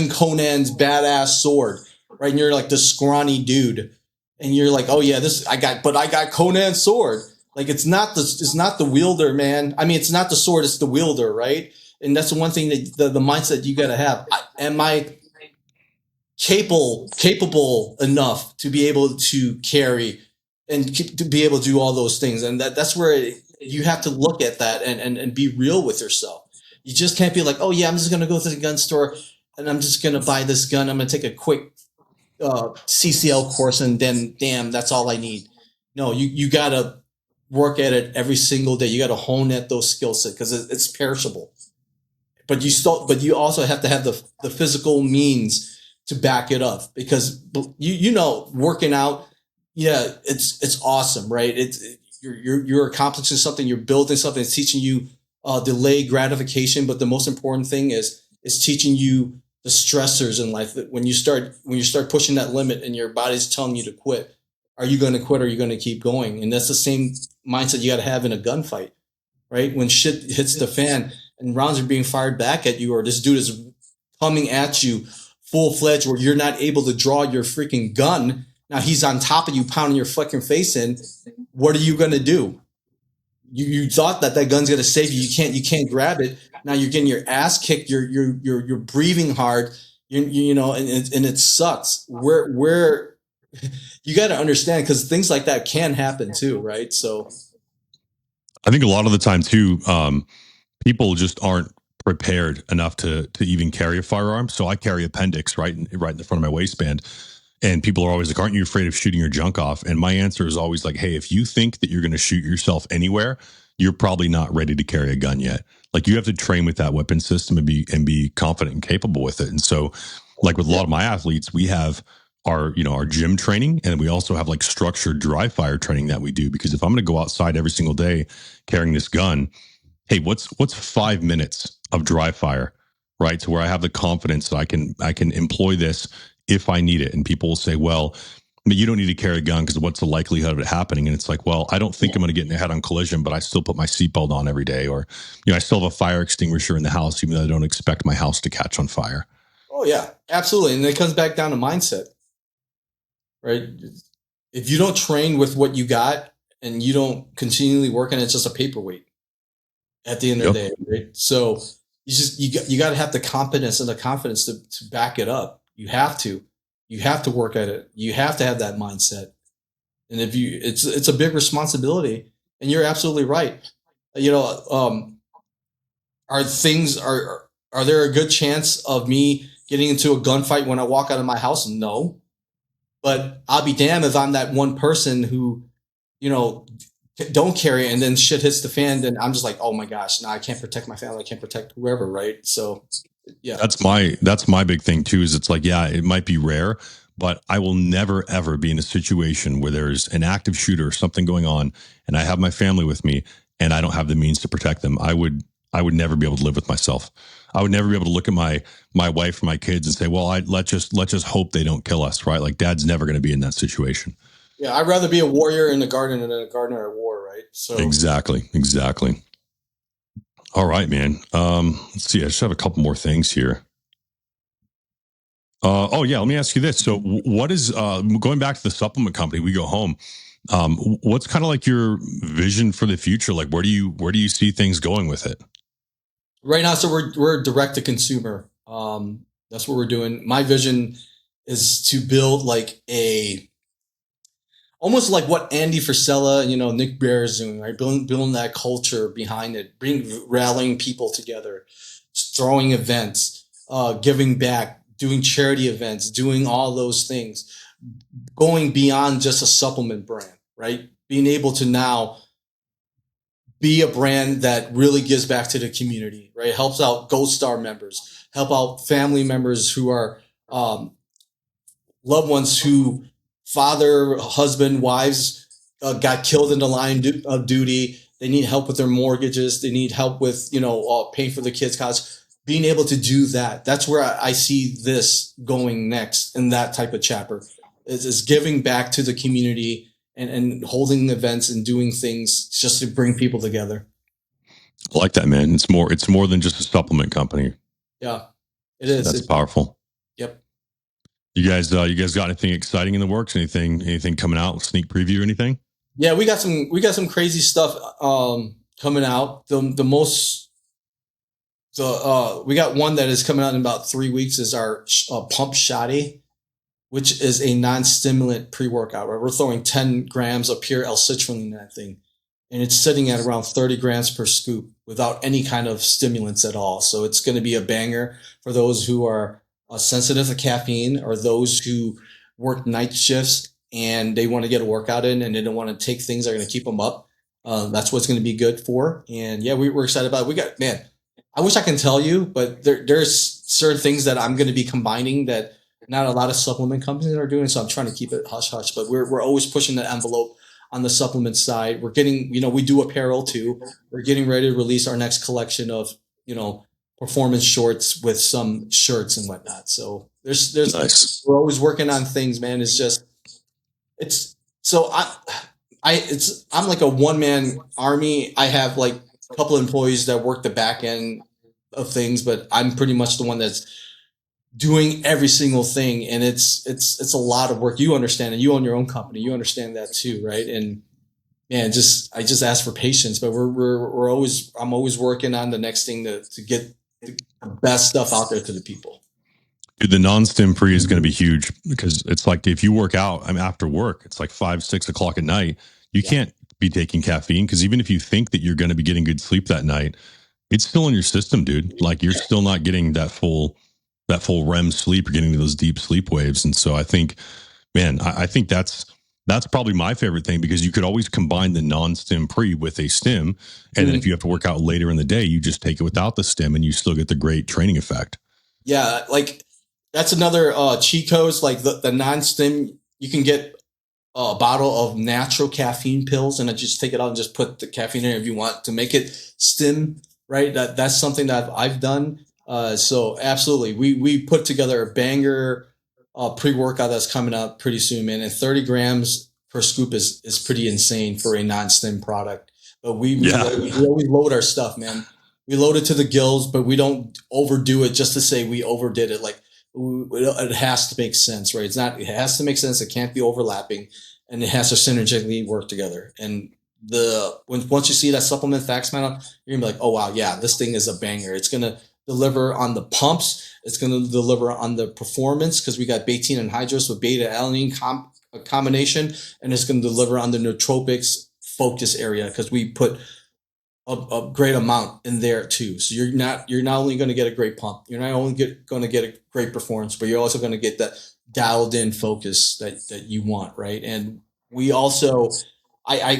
Conan's badass sword, right? And you're like the scrawny dude. And you're like, oh yeah, I got Conan's sword. Like it's not the wielder, man. I mean, it's not the sword, it's the wielder, right? And that's the one thing that the mindset you got to have. Am I capable enough to be able to carry and to be able to do all those things? And that's where you have to look at that and be real with yourself. You just can't be like, oh yeah, I'm just going to go to the gun store and I'm just going to buy this gun. I'm going to take a quick CCL course and then damn, that's all I need. No, you got to work at it every single day. You got to hone at those skill sets because it's perishable. But you also have to have the physical means to back it up because working out, yeah, it's awesome, right? You're accomplishing something, you're building something, it's teaching you delayed gratification, but the most important thing is teaching you the stressors in life. When you start pushing that limit and your body's telling you to quit, are you going to quit or are you going to keep going? And that's the same mindset you got to have in a gunfight, right? When shit hits the fan and rounds are being fired back at you, or this dude is coming at you full fledged where you're not able to draw your freaking gun. Now he's on top of you, pounding your fucking face in. What are you going to do? You thought that gun's going to save you. You can't grab it. Now you're getting your ass kicked. You're breathing hard. And it sucks. Where you got to understand because things like that can happen too, right? So, I think a lot of the time too, people just aren't prepared enough to even carry a firearm. So I carry appendix right in the front of my waistband. And people are always like, aren't you afraid of shooting your junk off? And my answer is always like, hey, if you think that you're going to shoot yourself anywhere, you're probably not ready to carry a gun yet. Like you have to train with that weapon system and be confident and capable with it. And so like with a lot of my athletes, we have our gym training, and we also have like structured dry fire training that we do, because if I'm going to go outside every single day carrying this gun, hey, what's 5 minutes of dry fire, right? To where I have the confidence that I can employ this if I need it. And people will say, well, you don't need to carry a gun because what's the likelihood of it happening? And it's like, well, I don't think I'm going to get in a head-on collision, but I still put my seatbelt on every day. Or, I still have a fire extinguisher in the house, even though I don't expect my house to catch on fire. Oh yeah, absolutely. And it comes back down to mindset, right? If you don't train with what you got and you don't continually work on it, it's just a paperweight at the end of the day, right? So you got to have the competence and the confidence to back it up. You have to work at it. You have to have that mindset. And it's a big responsibility. And you're absolutely right. Are there a good chance of me getting into a gunfight when I walk out of my house? No. But I'll be damned if I'm that one person who, don't carry it, and then shit hits the fan, then I'm just like, oh my gosh, now I can't protect my family, I can't protect whoever, right? So yeah. That's my big thing too. Is it's like, yeah, it might be rare, but I will never ever be in a situation where there's an active shooter or something going on, and I have my family with me, and I don't have the means to protect them. I would never be able to live with myself. I would never be able to look at my wife and my kids and say, well, let's just hope they don't kill us, right? Like dad's never going to be in that situation. Yeah, I'd rather be a warrior in the garden than a gardener at war, right? So Exactly. All right, man. Let's see. I just have a couple more things here. Oh yeah, let me ask you this. So, what is going back to the supplement company? We go home. What's kind of like your vision for the future? Like, where do you see things going with it? right now, so we're direct to consumer. That's what we're doing. My vision is to build like a almost like what Andy Frisella, Nick Bear is doing, right? Building that culture behind it, rallying people together, throwing events, giving back, doing charity events, doing all those things, going beyond just a supplement brand, right? Being able to now be a brand that really gives back to the community, right? Helps out Gold Star members, help out family members who are um, loved ones who father, husband, wives got killed in the line of duty. They need help with their mortgages. They need help with paying for the kids' college. Being able to do that, that's where I see this going next in that type of chapter. Is giving back to the community and holding events and doing things just to bring people together. I like that, man. It's more than just a supplement company. Yeah, it is. That's powerful. Yep. You guys got anything exciting in the works? Anything coming out? Sneak preview? Anything? Yeah, we got some crazy stuff coming out. The most we got one that is coming out in about 3 weeks is our pump shoddy, which is a non-stimulant pre-workout. Right, we're throwing 10 grams of pure L-citrulline in that thing, and it's sitting at around 30 grams per scoop without any kind of stimulants at all. So it's going to be a banger for those who are sensitive to caffeine or those who work night shifts and they want to get a workout in and they don't want to take things that are going to keep them up. That's what's going to be good for. And yeah, we're excited about it. We got, man, I wish I can tell you, but there's certain things that I'm going to be combining that not a lot of supplement companies are doing. So I'm trying to keep it hush hush, but we're always pushing the envelope on the supplement side. We're getting, we do apparel too. We're getting ready to release our next collection of, performance shorts with some shirts and whatnot. So Nice. we're always working on things, man. It's just, it's so I'm like a one man army. I have like a couple of employees that work the back end of things, but I'm pretty much the one that's doing every single thing, and it's a lot of work. You understand, and you own your own company. You understand that too, right? And man, I just ask for patience, but we're always I'm always working on the next thing to get the best stuff out there to the people. Dude, the non-stim pre is going to be huge because it's like if you work out, I'm after work, it's like 5, 6 o'clock at night. You Yeah, can't be taking caffeine because even if you think that you're going to be getting good sleep that night, it's still in your system, dude. Like you're still not getting that full REM sleep. You're getting those deep sleep waves, and so I think, man, I think that's probably my favorite thing because you could always combine the non-stim pre with a stim, and then if mhm. you have to work out later in the day, you just take it without the stim, and you still get the great training effect. Yeah, like that's another cheat codes. Like the non-stim, you can get a bottle of natural caffeine pills and then just take it out and just put the caffeine in if you want to make it stim, right? That's something that I've done. So absolutely, we put together a banger pre-workout that's coming out pretty soon, man. And 30 grams per scoop is pretty insane for a non-stim product. But Yeah. we always load our stuff, man. We load it to the gills, but we don't overdo it just to say we overdid it. Like it has to make sense, right? It has to make sense. It can't be overlapping and it has to synergistically work together. And once you see that supplement facts man, you're gonna be like, oh wow, yeah, this thing is a banger. It's gonna deliver on the pumps. It's gonna deliver on the performance because we got betaine and hydros with beta alanine combination, and it's gonna deliver on the nootropics focus area because we put a great amount in there too. So you're not only going to get a great pump, you're not only going to get a great performance, but you're also going to get that dialed in focus that you want, right? And we also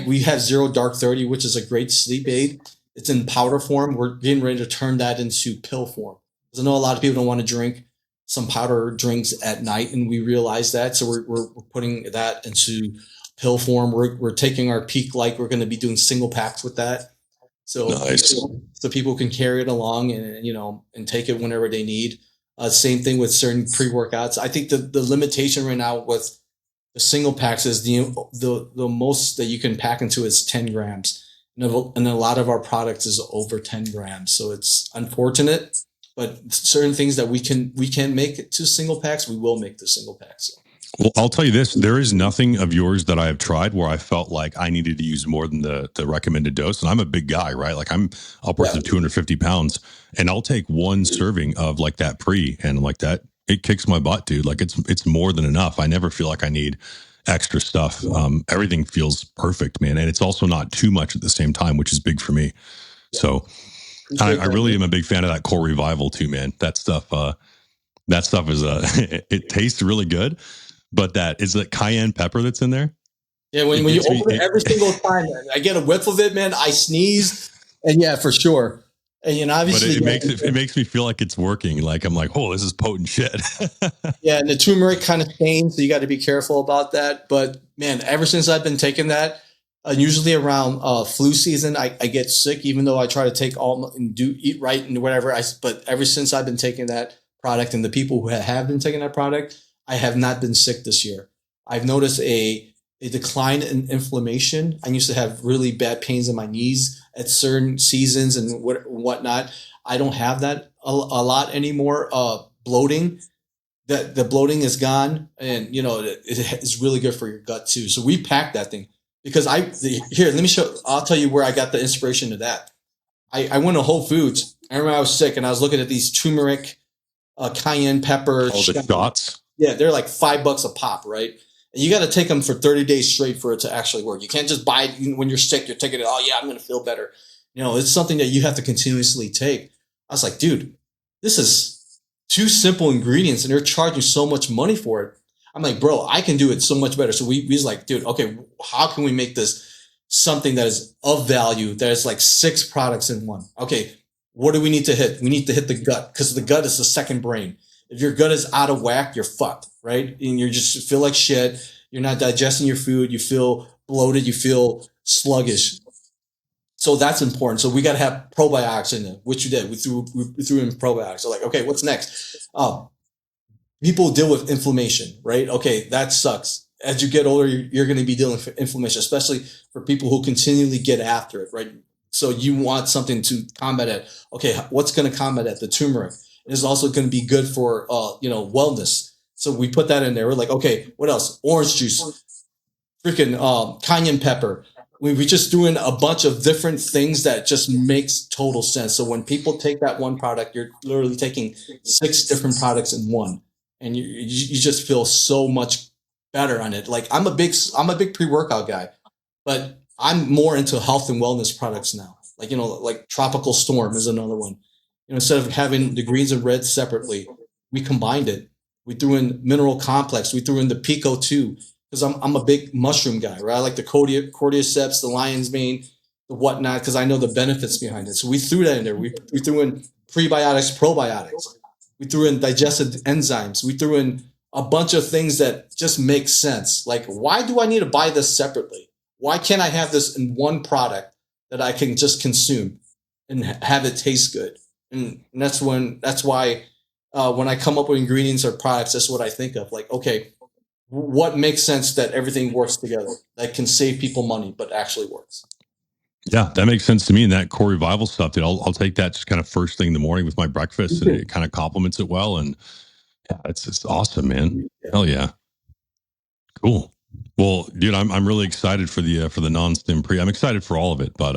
we have Zero Dark 30, which is a great sleep aid. It's in powder form. We're getting ready to turn that into pill form. Because I know a lot of people don't want to drink some powder drinks at night, and we realize that. So we're putting that into pill form. We're taking our peak, like we're going to be doing single packs with that. So Nice. so people can carry it along and and take it whenever they need. Same thing with certain pre workouts. I think the limitation right now with the single packs is the most that you can pack into is 10 grams, and a lot of our products is over 10 grams. So it's unfortunate, but certain things that we can make it to single packs, we will make the single packs. Well, I'll tell you this: there is nothing of yours that I have tried where I felt like I needed to use more than the recommended dose. And I'm a big guy, right? Like I'm upwards Yeah. of 250 pounds, and I'll take one serving of like that pre, and like that, it kicks my butt, dude. Like it's more than enough. I never feel like I need extra stuff. Everything feels perfect, man, and it's also not too much at the same time, which is big for me. So I really am a big fan of that core revival too, man. That stuff is it tastes really good. But that is that cayenne pepper that's in there. Yeah, when you open it every single time, I get a whiff of it, man. I sneeze, and yeah, for sure. And obviously, but it makes me feel like it's working. Like I'm like, oh, this is potent shit. yeah, and the turmeric kind of stains, so you got to be careful about that. But man, ever since I've been taking that, usually around flu season, I get sick, even though I try to take all and eat right and whatever. But ever since I've been taking that product, and the people who have been taking that product, I have not been sick this year. I've noticed a decline in inflammation. I used to have really bad pains in my knees at certain seasons and whatnot. I don't have that a lot anymore. Bloating, that the bloating is gone, and it is really good for your gut too. So we packed that thing because here, let me show. I'll tell you where I got the inspiration to that. I went to Whole Foods. I remember I was sick and I was looking at these turmeric, cayenne pepper. Oh, the shots. Yeah, they're like $5 a pop, right? And you got to take them for 30 days straight for it to actually work. You can't just buy it when you're sick. You're taking it. Oh yeah, I'm going to feel better. It's something that you have to continuously take. I was like, dude, this is two simple ingredients, and they're charging so much money for it. I'm like, bro, I can do it so much better. So we was like, dude, okay, how can we make this something that is of value? That is like 6 products in one. Okay, what do we need to hit? We need to hit the gut, because the gut is the second brain. If your gut is out of whack, you're fucked, right? And you just feel like shit. You're not digesting your food. You feel bloated. You feel sluggish. So that's important. So we got to have probiotics in it, which you did. We threw in probiotics. So like, okay, what's next? People deal with inflammation, right? Okay, that sucks. As you get older, you're going to be dealing with inflammation, especially for people who continually get after it, right? So you want something to combat it. Okay, what's going to combat it? The turmeric. It is also going to be good for wellness. So we put that in there. We're like, okay, what else? Orange juice, freaking cayenne pepper. We just threw in a bunch of different things that just makes total sense. So when people take that one product, you're literally taking 6 different products in one, and you just feel so much better on it. Like I'm a big pre-workout guy, but I'm more into health and wellness products now. Like Tropical Storm is another one. Instead of having the greens and reds separately, we combined it. We threw in Mineral Complex. We threw in the Pico 2, because I'm a big mushroom guy, right? I like the cordyceps, the lion's mane, the whatnot, because I know the benefits behind it. So we threw that in there. We threw in prebiotics, probiotics. We threw in digestive enzymes. We threw in a bunch of things that just make sense. Like, why do I need to buy this separately? Why can't I have this in one product that I can just consume and have it taste good? And that's why when I come up with ingredients or products, that's what I think of. Like, okay, what makes sense that everything works together, that can save people money, but actually works. Yeah, that makes sense to me. And that core revival stuff, dude, I'll take that just kind of first thing in the morning with my breakfast, and it kind of complements it well. And yeah, it's awesome, man. Yeah. Hell yeah, cool. Well, dude, I'm really excited for the non-stim pre. I'm excited for all of it, but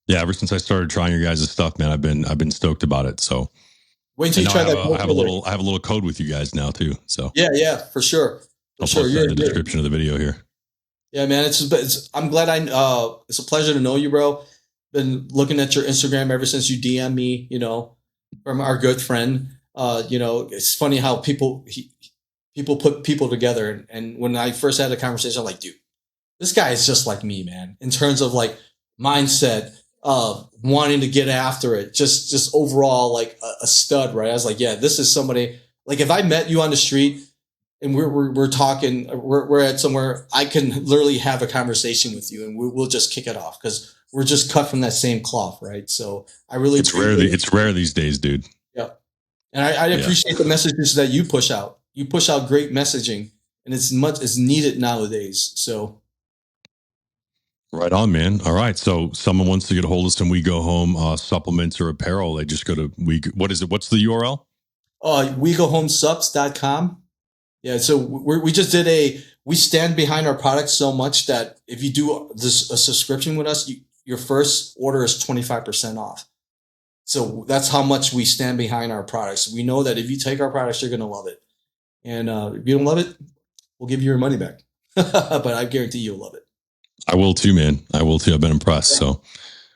yeah, ever since I started trying your guys' stuff, man, I've been stoked about it. So wait until you try that. I have a little code with you guys now too. So yeah, for sure. I'll post that in the description of the video here. Yeah, man, I'm glad it's a pleasure to know you, bro. Been looking at your Instagram ever since you DM me, from our good friend. It's funny how people put people together. And when I first had a conversation, I'm like, dude, this guy is just like me, man, in terms of like mindset, wanting to get after it, just overall like a stud, right? I was like, yeah, this is somebody, like if I met you on the street and we're talking, we're at somewhere, I can literally have a conversation with you and we'll just kick it off because we're just cut from that same cloth, right? So I really appreciate it. It's rare these days, dude. Yeah. And I appreciate the messages that you push out. You push out great messaging, and it's much as needed nowadays. So Right on, man. All right. So someone wants to get a hold of some WeGoHome supplements or apparel. They just go to what is it? What's the URL? WeGoHomeSubs.com. Yeah, so we just did we stand behind our products so much that if you do a subscription with us, your first order is 25% off. So that's how much we stand behind our products. We know that if you take our products, you're going to love it. And if you don't love it, we'll give you your money back. But I guarantee you'll love it. I will too, man. I will too. I've been impressed. So,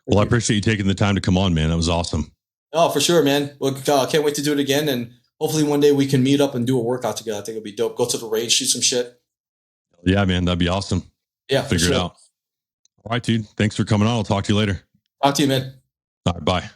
well, I appreciate you taking the time to come on, man. That was awesome. Oh, for sure, man. Well, can't wait to do it again. And hopefully one day we can meet up and do a workout together. I think it'll be dope. Go to the range, shoot some shit. Yeah, man. That'd be awesome. Yeah, figure it out. All right, dude. Thanks for coming on. I'll talk to you later. Talk to you, man. All right. Bye.